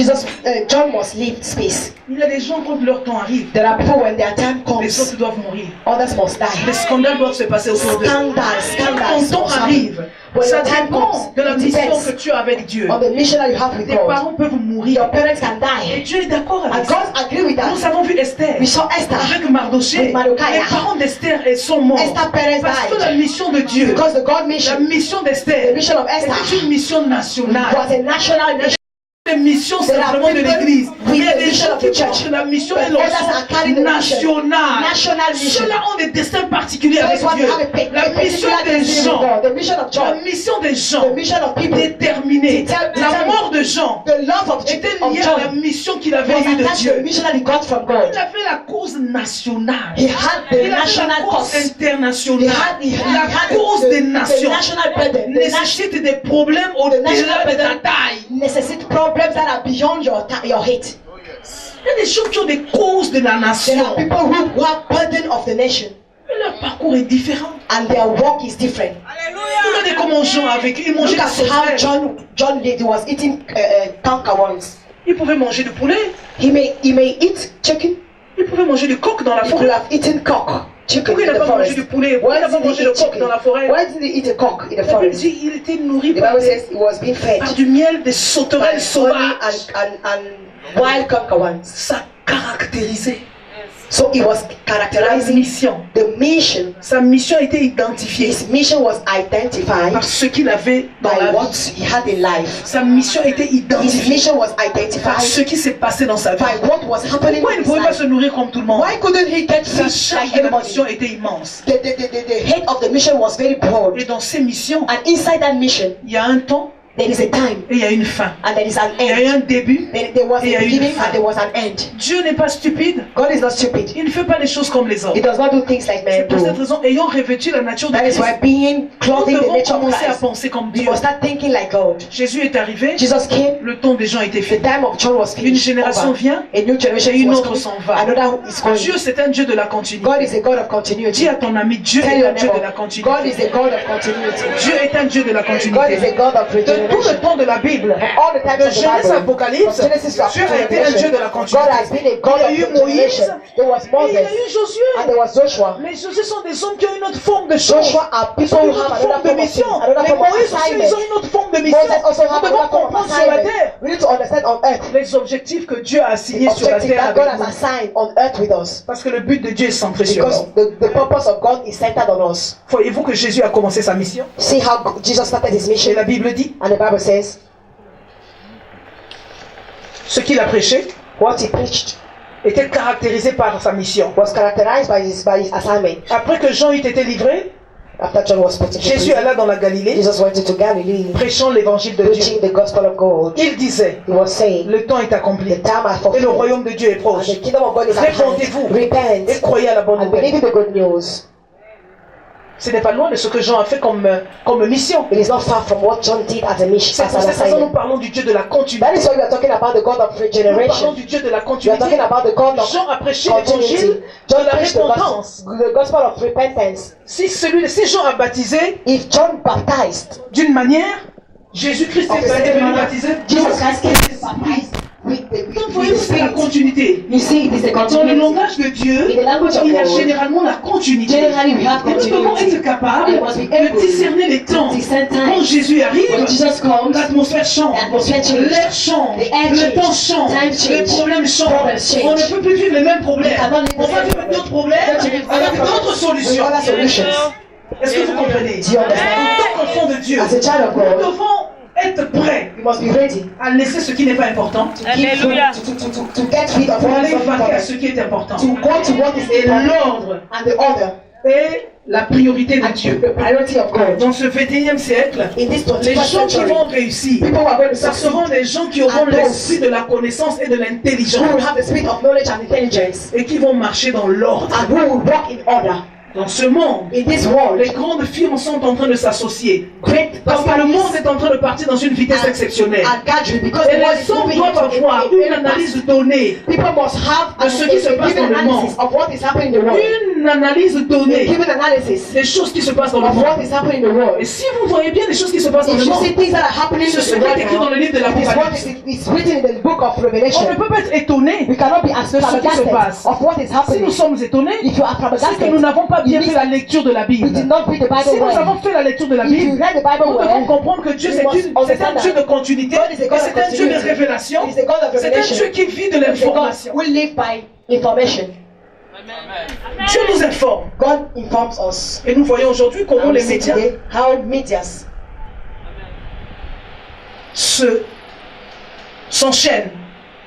John must leave space. Il y a des gens, quand leur temps arrive, There are people when their time les comes, autres doivent mourir. others must Les die. scandales doivent se passer autour d'eux. Quand ton Scandals temps must happen. arrive, When ça your time dépend comes, de la it mission depends que tu as avec Dieu. on the mission that you have with Tes God. parents peuvent mourir. Your parents can Et die. Dieu est d'accord avec And ça. God agree with Nous that. avons vu Esther. We saw Esther. Avec Mardoché, With Mordecai. les parents d'Esther sont morts. Esther's parents Parce que la died. mission de Dieu, Because the God la mission, mission the d'Esther, mission of Esther, c'est une mission nationale. was a national mission. La mission There are simplement de people l'Église. with Il y a the des mission gens of qui the church. portent la mission But et leur others are carrying the mission. nationale. National mission. Ceux-là ont des destins particuliers avec Those ones Dieu. have a La mission particular des destiny with gens, God. The mission of la John, mission des gens the mission of people, déterminée. Determined. La mort de Jean the love of était liée à la John mission qu'il avait was eue de attached to the Dieu. mission that he got from Il God. avait la cause nationale. He had the Il avait la national cause cause. internationale. La the- cause the- des the nations national burden, the nécessite des problèmes au-delà national de ta burden taille. necessite problems that are beyond your height. Il y a des gens qui ont des causes de la There nation. are people who have burden of the nation, Mais leur parcours est différent. and their work is different. Regardez comment Jean a vécu. Il mangeait Look des at how sauterelles. John did. He was eating conker once. Il pouvait manger du poulet. He may eat chicken. Il pouvait manger du coq dans la He could forêt. have eaten cock, chicken Pourquoi il in n'a the pas mangé forest. du poulet? Pourquoi il Why n'a pas did he mangé le eat coq chicken? dans la forêt? Why did he eat a cock in the La Bible forest? dit qu'il était nourri The par, Bible says he was being fed par du miel, des by sauterelles honey sauvages. and wild conker ones. Ça caractérisait So he was la characterizing mission. the mission. Sa mission a été identifiée His mission was identified par ce qu'il avait dans by la what vie. he had in life. Sa mission a été His identifiée mission was par identified ce qui s'est passé dans sa vie. by what was happening Pourquoi il in ne his pouvait pas life. se nourrir comme tout le monde? Why couldn't he get Sa food charge like de la everybody? mission était immense. The head of the mission was very broad. Et dans ces missions, And inside that mission, il y a un temps there is a time et il y a une fin. and there is an Il y a eu end. un début. There was Et il y a a une beginning fin. and there was an end. Dieu n'est pas stupide. God is not stupid. Il ne fait pas les choses comme les hommes. He does not do things like C'est men pour cette do. raison, ayant revêtu la nature de That is Christ, why being nous clothing the devons nature of commencer à Christ, penser comme you Dieu. must start thinking like God. Jésus est arrivé, Jesus came, le temps des gens était the fait. time of John was Une finished. génération Over. vient, A new generation et une was autre coming. s'en va. Another is going. Dieu, c'est un Dieu de la continuité. God is a God of Dis continuity. à ton ami, Dieu Tell est your un Dieu de la neighbor, continuité. God is a God of continuity. Dieu est un Dieu de la God is a continuité. God of De tout le regeneration. temps de la Bible, All the times de of the Genèse à Bible, Apocalypse, from Genesis to Dieu a été un Dieu de la God continuité. has been a God Il y a of eu Moïse, regeneration. There was et il y a Moses eu Josué. and there was Joshua. Mais Josué sont des hommes qui ont une autre forme de choses. Joshua are Ils people ont who une have autre another forme de form of mission. things, another Les form of Moïse aussi, ils ont assignment. une autre forme de mission. Moses also Nous have devons another form of comprendre sur la assignment. terre We need to understand on earth les objectifs que Dieu a the assignés sur la objective terre that God avec has nous. assigned on earth with us. Parce que le but de Dieu est centré sur Because nous. the purpose of God is centered on us. Voyez-vous que Jésus a commencé sa mission? See how Jesus started his Et mission. la Bible dit, And the Bible says, ce qu'il a prêché what he preached était caractérisé par sa mission. was characterized by his assignment. Après que Jean eut été livré, After John was put into Jésus prison, alla dans la Galilée, Jesus went into Galilee, prêchant l'évangile de Dieu. preaching the gospel of God. Il disait, He was saying, le temps est accompli the time has et le fulfilled, royaume de Dieu est and proche. the kingdom of God is at hand. Répandez-vous et Repent croyez à la bonne and believe nouvelle. in the good news. Ce n'est pas loin de ce que Jean a fait comme mission. It is not far from what John did as a mission, C'est as pour an cette raison que nous assignment. parlons du Dieu de la That continuité. is why we are talking about the God of Nous parlons regeneration. du Dieu de la We are continuité. talking about the God of Jean a prêché continuity. l'évangile John de la preached repentance. the gospel of repentance. Si Jean a baptisé If John baptized, d'une manière, Jésus-Christ of the est same venu manner, baptiser. Jesus Christ came to baptize with the Donc voyez-vous, c'est la Spirit. continuité. You see, it is the Dans le continuity. langage de Dieu, In the language of il y a God, généralement la continuité. generally we have Et nous devons continuity. être capables And we must be able de discerner les temps. to discern Quand time. Jésus arrive, When Jesus comes, l'atmosphère change, the atmosphere changes. l'air change, The air le change. temps change, Time les change. problèmes changent. Problems change. On ne peut plus vivre les mêmes problèmes. We cannot live the On va same vivre problem. d'autres problèmes We have to live avec other d'autres problems. solutions. With other solutions. Est-ce que vous comprenez? Do you understand? En tant qu'enfant de Dieu, As a child of nous God, devons être prêts you must be ready à laisser ce qui n'est pas important to give food, Alléluia. to get rid of pour what aller is not vaquer à important, ce qui est important. to go to what is Et important, l'ordre and the order est la priorité de and Dieu. the priority of God. Dans ce 21e siècle, In this les 21st gens qui century, vont réussir, people who are going to ce seront succeed, des gens qui auront And those l'esprit de la connaissance et de who will l'intelligence have the spirit of knowledge and intelligence, et qui vont marcher dans l'ordre. and who will walk in order. Dans ce monde, In this world, les grandes firmes sont en train de s'associer. great Parce que le monde companies est en train de partir dans une vitesse exceptionnelle. are gathering because Et the world les is hommes moving doivent into avoir a une analyse donnée. People must have de ce qui se passe dans le analysis of what is happening in the world. Une analyse A donnée given analysis des choses qui se passent dans le of monde. what is happening in the world. Et si vous voyez bien les choses qui se passent dans If le you monde, see things that are happening in c'est ce the qui est world écrit dans now, le livre de it is what l'Apocalypse. is written in the book of On ne Revelation. peut pas être étonné. We cannot be ce qui se flabbergasted passe. of what is Si happening. nous sommes étonnés, If you are c'est que flabbergasted, nous n'avons pas bien it fait means la lecture de la we Bible. did not read the Si Bible nous avons well. fait la lecture de la If you Bible, read the Bible nous devons well, comprendre que Dieu you c'est must un understand Dieu de that continuité, God is a et God of c'est un Dieu de continuity. révélation, It is a God of c'est un revelation. Dieu qui vit de It's a God l'information. who live by information. Dieu nous informe. God informs us. Et nous voyons aujourd'hui comment And we les see médias today how medias s'enchaînent.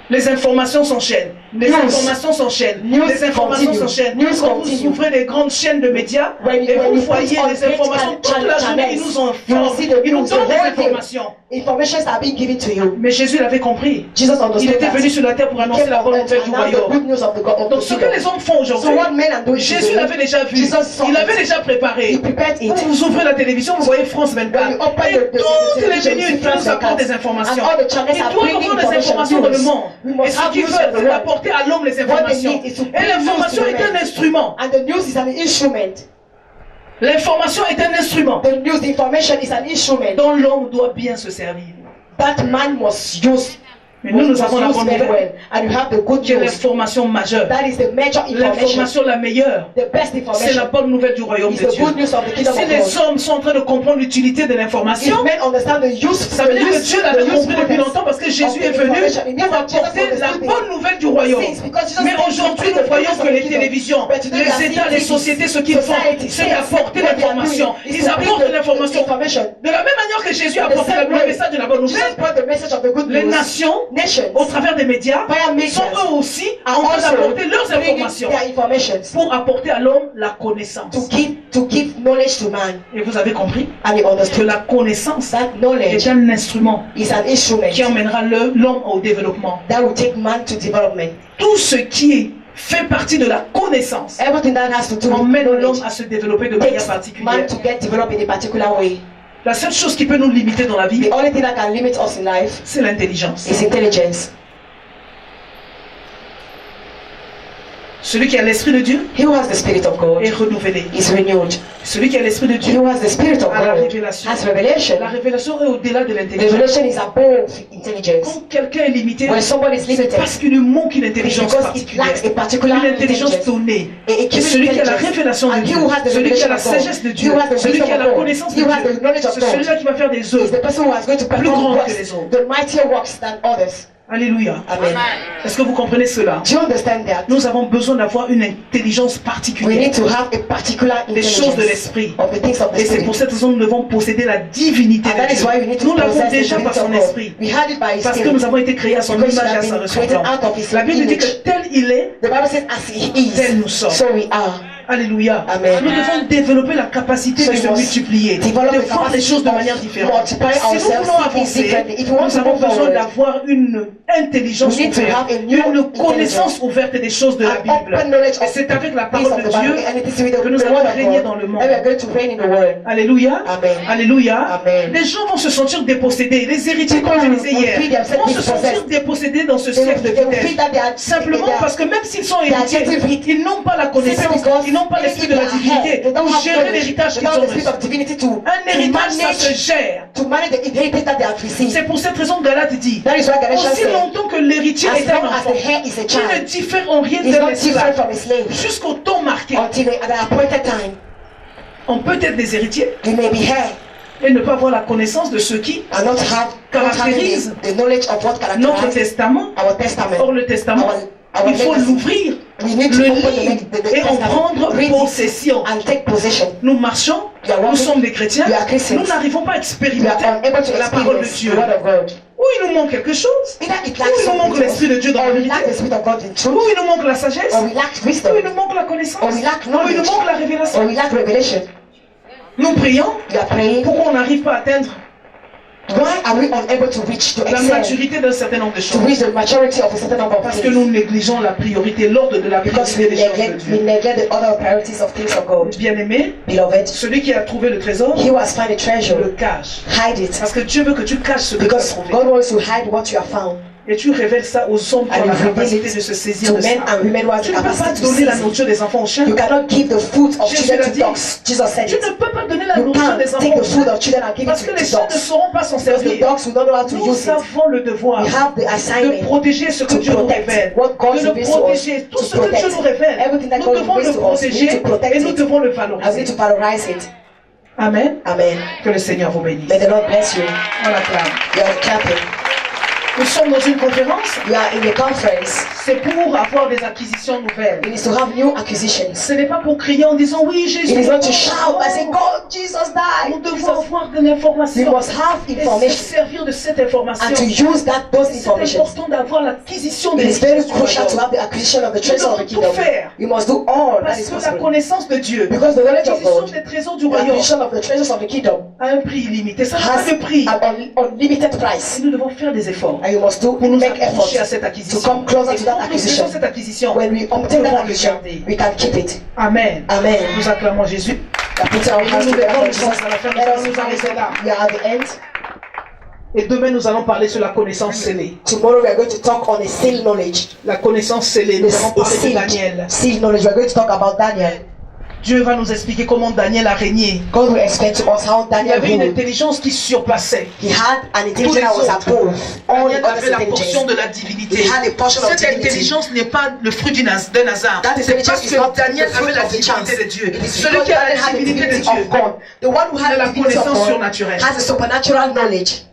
Les informations s'enchaînent. Les News. informations s'enchaînent. News Les informations continue. s'enchaînent. News Quand vous continue. ouvrez les grandes chaînes de médias When et vous you voyez put on les great informations toute la journée, ils nous you informent. will see the Ils nous news, donnent the des whole day. informations. Informations are being given to you. Mais Jésus l'avait compris. Jesus Il understood était that. venu sur la terre pour annoncer la bonne nouvelle du And now the royaume. good news of the God of Donc the ce que kingdom. les hommes font So aujourd'hui, what men are doing Jésus today, l'avait déjà vu. Jesus saw Il avait it. déjà préparé. He prepared it. Vous ouvrez la télévision, vous voyez France When 24. you open Et toutes les television, venues you see France apportent 24. des informations. And all the channels Ils are doivent bringing avoir des informations dans le monde. We Et must ce have qu'ils news veulent, of the c'est world. apporter à l'homme les What they informations. need is to Et bring l'information news to est the un man. instrument. And the news is an instrument. L'information est un instrument The news, the information is an instrument dont l'homme doit bien se servir. that man must use. Mais nous avons la bonne very nouvelle, well. And you have the good qui est news. l'information majeure. That is the major information. L'information la meilleure, The best c'est la information bonne nouvelle du royaume is de the Dieu. good news of the kingdom Si of les God. hommes sont en train de comprendre l'utilité de l'information, If men understand the use, ça veut dire que Dieu l'avait compris depuis longtemps parce que Jésus est venu pour apporter la bonne nouvelle du royaume. Mais aujourd'hui, nous voyons que les télévisions, les États, les sociétés, ce qu'ils font, c'est d'apporter l'information. Ils apportent l'information. De la même manière que Jésus a apporté le message de la bonne Jesus nouvelle, brought the message of the good les news. nations, Nations au travers des médias, sont eux aussi en train d'apporter leurs informations their informations pour apporter à l'homme la connaissance. to give knowledge to man. Et vous avez compris And he que understood la connaissance that knowledge est un instrument is an instrument qui emmènera l'homme au développement. that will take man to development. Tout ce qui fait partie de la connaissance Everything that has to do with emmène l'homme knowledge à se développer de manière takes man particulière. to get developed in a particular way. La seule chose qui peut nous limiter dans la vie, The only thing that can limit us in life c'est l'intelligence. is intelligence. Celui qui a l'Esprit de Dieu He who has the Spirit of God est renouvelé. is renewed. Celui qui a l'Esprit de He Dieu who has the Spirit of a la God révélation. has revelation. La révélation est au-delà de l'intelligence. Revelation is above intelligence. Quand quelqu'un est limité, When someone is c'est limited, parce qu'il lui manque une it's intelligence because it particulière. lacks a particular Une intelligence intelligence. donnée. A Et given celui qui a la intelligence. révélation de And he Dieu, who has the celui qui a la revelation of God, sagesse de he Dieu, who has the celui qui a wisdom la of God, connaissance he de who has the Dieu, knowledge of c'est God, celui-là qui va faire des is œuvres. the person who is going to Plus perform grand works, que les autres. the mightier works than others. Alléluia. Amen. Est-ce que vous comprenez cela? Do you understand that? Nous avons besoin d'avoir une intelligence We particulière need to have a particular des choses de intelligence l'esprit. of the things of the Et c'est Spirit. pour cette raison que nous devons posséder la divinité And that de is why we Dieu. need to Nous l'avons possess the déjà par divinity son of God. esprit. We had it by His Parce que Spirit. nous avons été créés à son Because image we et à have sa been created ressemblance. out of His La Bible dit que image. tel il est, The Bible says, as He is, tel nous sommes. so we are. Alléluia. Amen. Nous devons développer la capacité So de we se must multiplier, develop de the voir les capacity choses de of manière différente. multiply Si nous ourselves, voulons see things avancer, differently. If you want nous to avons move besoin forward, d'avoir une intelligence we need to ouverte, have a new une connaissance ouverte des choses de la an Bible. open knowledge Et of c'est avec la things parole of de the Bible, Dieu and it is with the que nous word allons of régner God dans le monde. that we are going to reign in the world. Alléluia. Amen. Alléluia. Amen. Les gens vont se sentir dépossédés. Les héritiers, comme je disais hier, will feel themselves vont se sentir dispossessed. dépossédés dans ce They siècle de will feel vitesse. that they are Simplement parce que même s'ils sont they are héritiers, getting rich. ils n'ont pas la connaissance, because ils n'ont pas l'esprit de la divinité they don't pour have gérer knowledge, l'héritage they qu'ils don't have ont the spirit reçu. of divinity to Un héritage, ça se gère. manage the inheritance that they have received. C'est pour cette raison que Galate dit, That is why Galatians aussi said, longtemps que l'héritier as est un long as enfant, the heir is a il ne child, diffère en rien he's d'un not different esclave from a slave jusqu'au temps marqué. until at the appointed time. On peut être des héritiers You may be heir et ne pas avoir la connaissance de ce qui and not having caractérise the knowledge of what notre characterizes testament. our testament. Or le testament, Our il faut legacy. l'ouvrir, We need to le open lire the et en testament, prendre read it, possession. and take possession. Nous marchons, You are nous walking, sommes des chrétiens, you are Christians. nous n'arrivons pas à We are expérimenter unable to la parole de experience Dieu. the word of God. Ou il nous manque quelque chose, Either it ou lacks il nous manque something l'Esprit de Dieu dans la or we lack the vérité, Spirit of God in ou truth, il nous manque la sagesse, or we lack ou wisdom, il nous manque la connaissance, or we lack ou il nous knowledge, manque la or révélation. we lack revelation. Nous prions, You are praying, pourquoi on n'arrive pas à atteindre Why are we unable to reach, to la excel, maturité d'un certain nombre de to choses? reach the majority of a certain number of Parce que things? nous négligeons la priorité, l'ordre de la Because priorité des choses de we Dieu. neglect the other priorities of things of God. Bien-aimé, Beloved, celui qui a trouvé le trésor, he who has found a le treasure, cache. hide it. Parce que Dieu veut que tu caches ce que tu as Because trouvé. God wants to hide what you have found. Et tu révèles ça aux hommes qui And ont la you reveal capacité it de se saisir to de ça. men and women who have Tu the ne peux pas capacity to donner la seize it. nourriture des enfants aux chiens. You cannot give the food of Jésus children l'a to dit. dogs. Jesus said Tu it. ne peux pas donner la You nourriture can't des take enfants the aux food chiens. of children and give it Parce que to les the chiens ne dogs. sauront pas s'en Because the servir. dogs will not know how to Nous use it. avons le devoir We have the de assignment protéger ce que to Dieu nous protect révèle. what God De le reveals to us. protéger. Tout To ce que Dieu protect nous révèle. everything that Nous God devons le reveals to us. We protéger need to protect et nous it. devons le And we valoriser. need to valorize it. Amen. Amen. Que le Seigneur vous bénisse. May the Lord bless you. On l'acclame. You are clapping. Nous sommes dans une conférence. You are in a conference. C'est pour avoir des acquisitions nouvelles. It is to have new acquisitions. Ce n'est pas pour crier en disant oui, Jésus. It is not to shout and say, God, Jesus Nous died. devons Jesus. avoir de We l'information. must have Et se information servir de cette information. and to use those C'est information. important d'avoir l'acquisition It des is very richesses du crucial to royaume. have the acquisition of the treasure of the Nous devons kingdom. tout faire. You must do all that Parce is que la possible. connaissance de Dieu, Because the knowledge of l'acquisition God, des trésors du the royaume acquisition of the treasures of the kingdom a un prix illimité. Ça n'a pas has de prix. an unlimited price. Et nous devons faire des efforts And you must do pour nous make efforts approcher à cette to acquisition. come closer Et to that quand nous acquisition. faisons cette acquisition, When we nous obtain devons that le acquisition, garder. we can keep it. Amen. Amen. Nous acclamons Jésus. We put our hands Nous together devons for le Jesus. sens à la fin de Let cette us conférence praise là. We are at the end. Et demain, nous allons parler sur la connaissance scellée. Tomorrow we are going to talk on a seal knowledge. La connaissance scellée. Nous allons parler de Daniel. Seal knowledge. We are going to talk about Daniel. Dieu va nous expliquer comment Daniel a régné. God will explain to us how Il Daniel avait une ruled. intelligence qui surpassait. He had an tous les intelligence that was autres. above all the Daniel other avait la portion intelligence. de la divinité. He had a portion of Cette divinity. intelligence n'est pas le fruit d'un hasard. That C'est intelligence parce is que not Daniel the fruit avait la of the chance. divinité de Dieu. It is Celui because qui a Daniel la had the divinité de divinity Dieu of God. The one who Il a had la the divinity of connaissance God surnaturelle. has a supernatural knowledge,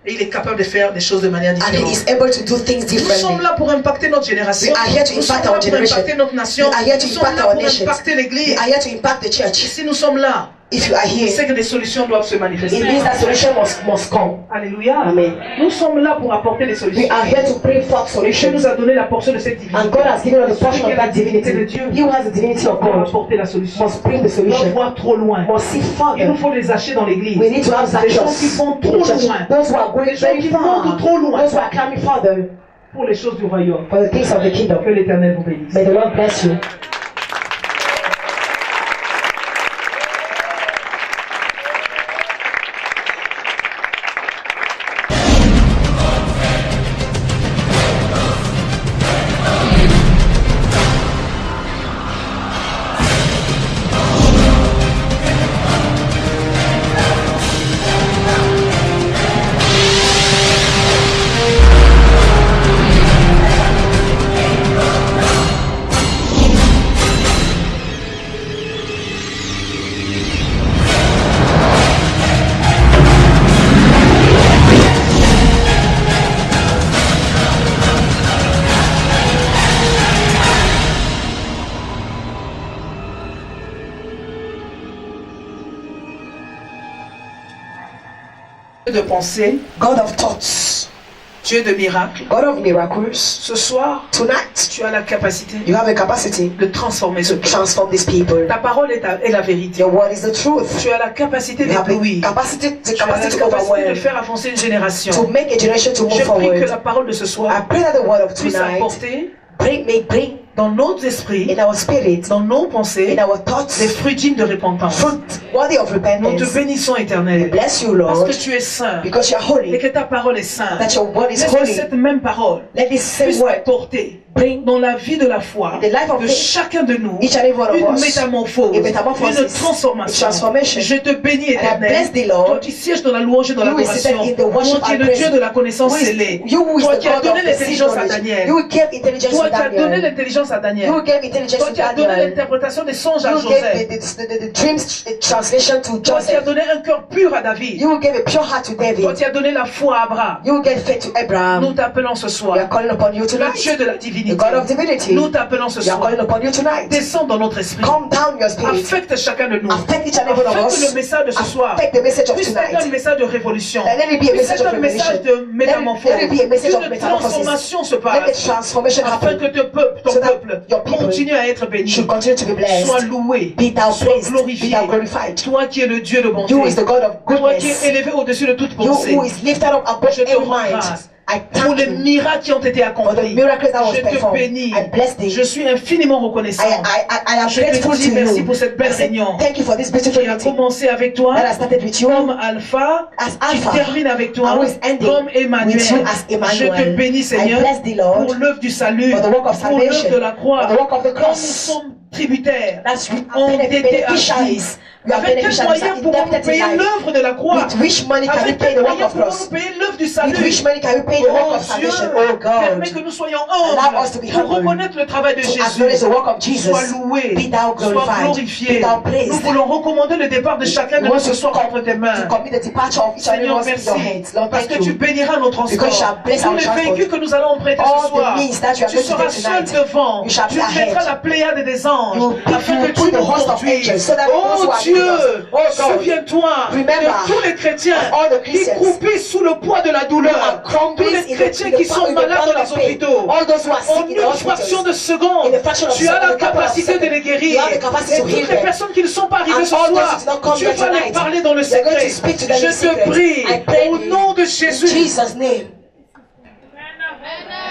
et il est capable de faire des choses de manière and he différente. is able to do things Nous sommes differently. là pour impacter notre génération. We are here to Nous sommes impact là our pour generation. impacter notre nation. We are here to Nous sommes impact là our pour nations. impacter We l'église. are here to impact the Et church. si nous sommes là, If you are here, c'est que des solutions doivent se manifester. it means that solution must come. Alléluia. Amen. Nous sommes là pour apporter les We solutions. are here to bring forth Dieu solutions. nous a donné la portion de cette divinité. And God has given us the portion Celui of qui a la that divinité de divinity. Dieu He who has the divinity of doit God apporter la solution. must bring the Il doit solution. voir trop loin. Must see Il nous further. faut les acheter dans l'église. We need to have Des gens qui Zacchaeus. vont in trop the church. loin Those who are going Des gens very qui far. vont trop loin Those who are climbing further pour les choses du royaume. for the things of the kingdom. Que l'Éternel vous bénisse. May the Lord bless you. De pensée, God of thoughts, Dieu de miracles. God of miracles, Ce soir, tonight tu as la capacité you have a capacity de transformer ce to peuple. transform these people. Ta parole est la vérité. Your word is the truth. Tu as la capacité You have d'éblouir. the capacity, the Tu as la capacity to capacité de overwhelm, faire avancer une génération. to make a generation to move Je prie que forward. la parole de ce I soir pray that the word of puisse tonight apporter bring dans notre esprit, in our spirit, dans nos pensées, in our des thoughts, fruits dignes de repentance. fruit worthy of Nous te repentance. bénissons, We Éternel, bless you, parce Lord, que tu es saint because you are et holy, que ta parole est sainte. that your word is Laisse que holy. cette même parole Let this same puisse word apporter bring dans la vie de la foi the life of de faith, chacun de nous each and every one une of us, métamorphose, a metamorphosis, une a transformation. transformation. Je te bénis, And I bless Éternel. thee, Lord. Toi qui sièges dans la louange et dans You will sit l'adoration. in the worship Toi qui es and le praise. Dieu de la connaissance Who is- scellée. You who is Toi the qui as God donné of the l'intelligence à knowledge. Daniel. You gave intelligence Toi to qui as donné Daniel. l'intelligence à Daniel. You gave intelligence Toi to qui as donné Daniel. l'interprétation des songes à You Joseph. gave the dreams translation to Toi qui as Joseph. donné un cœur pur à David. You gave a pure heart to Toi David. qui as donné la foi à Abraham. You gave faith to Nous Abraham. t'appelons ce We are soir calling upon you le tonight. Dieu de la The divinité. The God of divinity. Nous t'appelons ce We are soir. calling upon you tonight. Descends dans notre esprit. Come down your spirit. Affecte chacun de nous. Affect each and every one of Afin us. que le message de ce soir Affect the message of puisse être un tonight. message de révolution. Let it be a Puisse message être of un message revelation. de métamorphose. Let it be a message of Qu'une metamorphosis. transformation se Let passe. the transformation Afin happen. que ton So that peuple your people continue à être béni. should continue to be blessed. Sois loué. Be thou Sois praised. Be glorifié. thou glorified. Toi qui es le Dieu de bonté. You is the God of Toi qui goodness. es élevé au-dessus de toute You pensée. who is lifted up above Je te every rends mind. grâce I pour thank les you miracles qui ont été for the accomplis. miracles that was Je te performed. bénis. I bless thee. Je suis infiniment reconnaissant. I am Je te grateful dis to merci you. pour cette belle I say réunion thank you for this beautiful qui a meeting commencé avec toi that I started with you comme Alpha, as qui Alpha. termine avec toi I was ending comme Emmanuel. with you as Emmanuel. Je te bénis, Seigneur, I bless thee, Lord, pour l'œuvre du salut, for the work of pour l'œuvre salvation, de la croix. for the work of the Comme nous cross. sommes tributaires, That's we on are était beneficiaries. We are avec quel beneficiaries moyen and pouvons-nous indebted payer in life. l'œuvre de la croix? With which money can we Avec pay quel the work moyen of cross? pouvons-nous payer l'œuvre du salut? With which money can we pay the work Oh of Dieu, salvation? Oh permets God, que nous soyons allow us to humbles be pour humble, reconnaître le travail de to Jésus. acknowledge the work of Jesus. Sois loué, Be thou sois glorified. glorifié. Be thou praised. Nous voulons recommander le départ de chacun de We nous want ce to soir entre tes mains. to commit the departure of each and every Seigneur, one in your hands. merci, Lord, parce thank que tu you. béniras nos Because you shall transports. bless Tous our les transport. véhicules que nous allons prêter All ce the soir, means that you are tu going to seras take seul tonight. devant. You shall Tu be ahead. mettras la pléiade des anges You afin que tu put the nous host of conduises. angels so that those who Oh are Dieu, with us. Oh God, souviens-toi remember de tous les chrétiens of all the qui Christians croupissent sous le poids de la who douleur. are Tous crumbling les chrétiens qui sont malades dans les hôpitaux. All those who are En sick in the une fraction de hospitals. seconde, In a fraction of tu as la second, a couple of capacité de seconds, les guérir. you have the capacity Et to toutes heal les them. personnes qui ne sont pas arrivées And ce all soir, those who did not come tu here vas leur tonight, parler dans le you're going secret. to speak to them in Je te secret. prie, I pray au nom de Jésus, in Jesus' name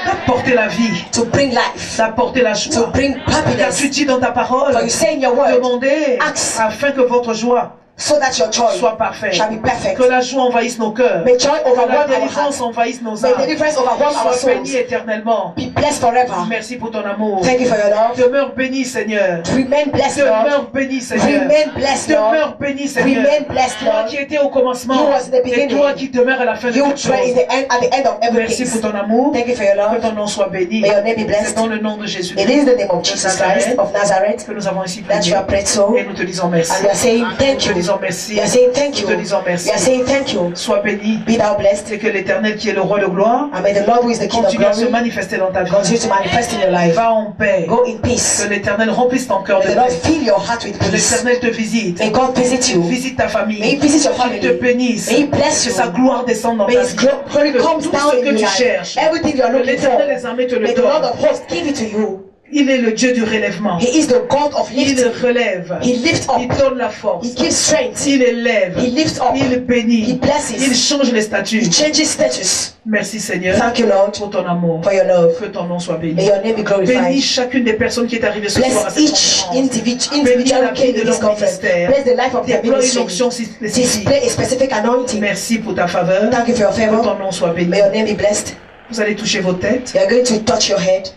d'apporter la vie, to bring life, d'apporter la to joie. bring Car tu happiness. dis dans ta parole, For you say in your word, demandez ask afin que votre joie so that your joy soit parfaite. shall be perfect. Que la joie envahisse nos cœurs. May joy Que la overwhelm our délivrance hearts. envahisse nos May âmes. deliverance overwhelm our Sois béni souls. éternellement. Be blessed forever. Merci pour ton amour. Thank you for your love. Demeure béni, Seigneur. Remain blessed, Lord. Demeure béni, Seigneur. Remain blessed, Lord. Demeure béni, Seigneur. Remain blessed, Toi Lord. qui étais au commencement You was in the et beginning. toi qui demeures à la fin de You toutes pray choses. at the end of Merci everything. pour ton amour. Thank you for your Que love. ton nom soit béni. May your name be C'est blessed. dans le nom de Jésus It is the name of Jesus Christ of Nazareth que nous avons ici that prié. you have prayed so. Et nous te disons merci. And we are saying thank Nous te you. disons merci. We are saying thank you. Nous te disons merci. We are saying thank you. Sois béni. Be thou blessed. Et que l'Éternel qui est le roi de gloire And may the Lord who is the King of continue à se glory manifester dans ta vie. continue to manifest in your life. Va en paix. Go in peace. Que l'Éternel remplisse ton cœur de May the Lord paix. fill your heart with Que peace. l'Éternel te visite. May God visit you. Visite ta May famille. He visit your Qu'il te family. bénisse. May He bless Que you. sa gloire descende dans May ta His vie. glory Que comes tout down ce in que your tu life. cherches, Everything you are que looking for. l'Éternel des armées te le May the Lord donne. of hosts give it to you. Il est le Dieu du relèvement. He is the God of Il lifting. relève. He lifts up. Il donne la force. He gives strength. Il élève. He lifts up. Il bénit. He blesses. Il change les statuts. He changes status. Merci Seigneur Thank you, Lord, pour ton amour. for your love. Que ton nom soit béni. May your name be Bénis glorified. chacune des personnes qui est arrivée ce soir à Bless cette each conférence. individual Bénis la who vie came de in this leur conference. ministère. Bless the life of their Déploie une ministry. onction spécifique. Display a specific anointing. Merci pour ta faveur. Thank you for your Que ton favor. nom soit béni. May your name be blessed. Vous allez toucher vos têtes. You are going to touch your head.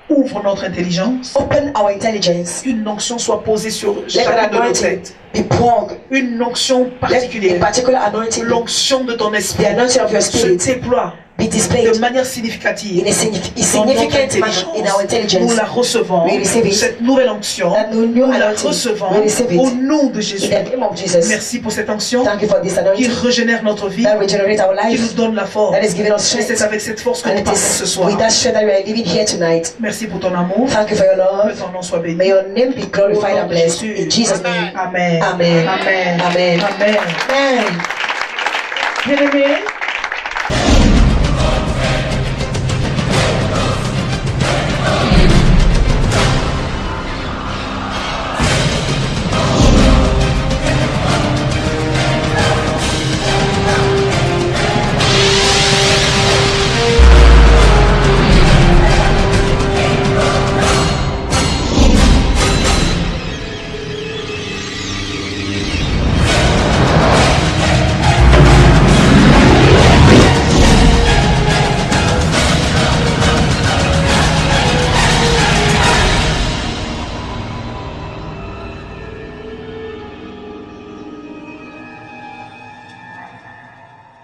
Ouvre notre intelligence. Open our intelligence. Qu'une onction soit posée sur Let chacune that de nos anointing têtes. be poured. Une onction Let a particulière. particular anointing, L'onction de ton the esprit anointing of your se spirit, déploie be de displayed manière significative. in a Dans notre significant manner in our Nous intelligence. la recevons, We receive it. cette nouvelle onction. That new Nous la anointing, recevons we receive it au nom de Jésus. in the name of Jesus. Merci pour cette onction Thank you for this qui anointing régénère notre vie, that regenerate our qui nous life, donne la force. that is giving us Et c'est strength. avec cette force que And nous it partons ce is soir. with that strength that we are living here tonight. Merci pour ton amour. Thank you for your Que love. ton nom soit béni. May your name be glorified Au nom and de blessed. Jésus. In Jesus' name. Amen. Amen. Amen. Amen. Amen. Amen. Bien-aimés,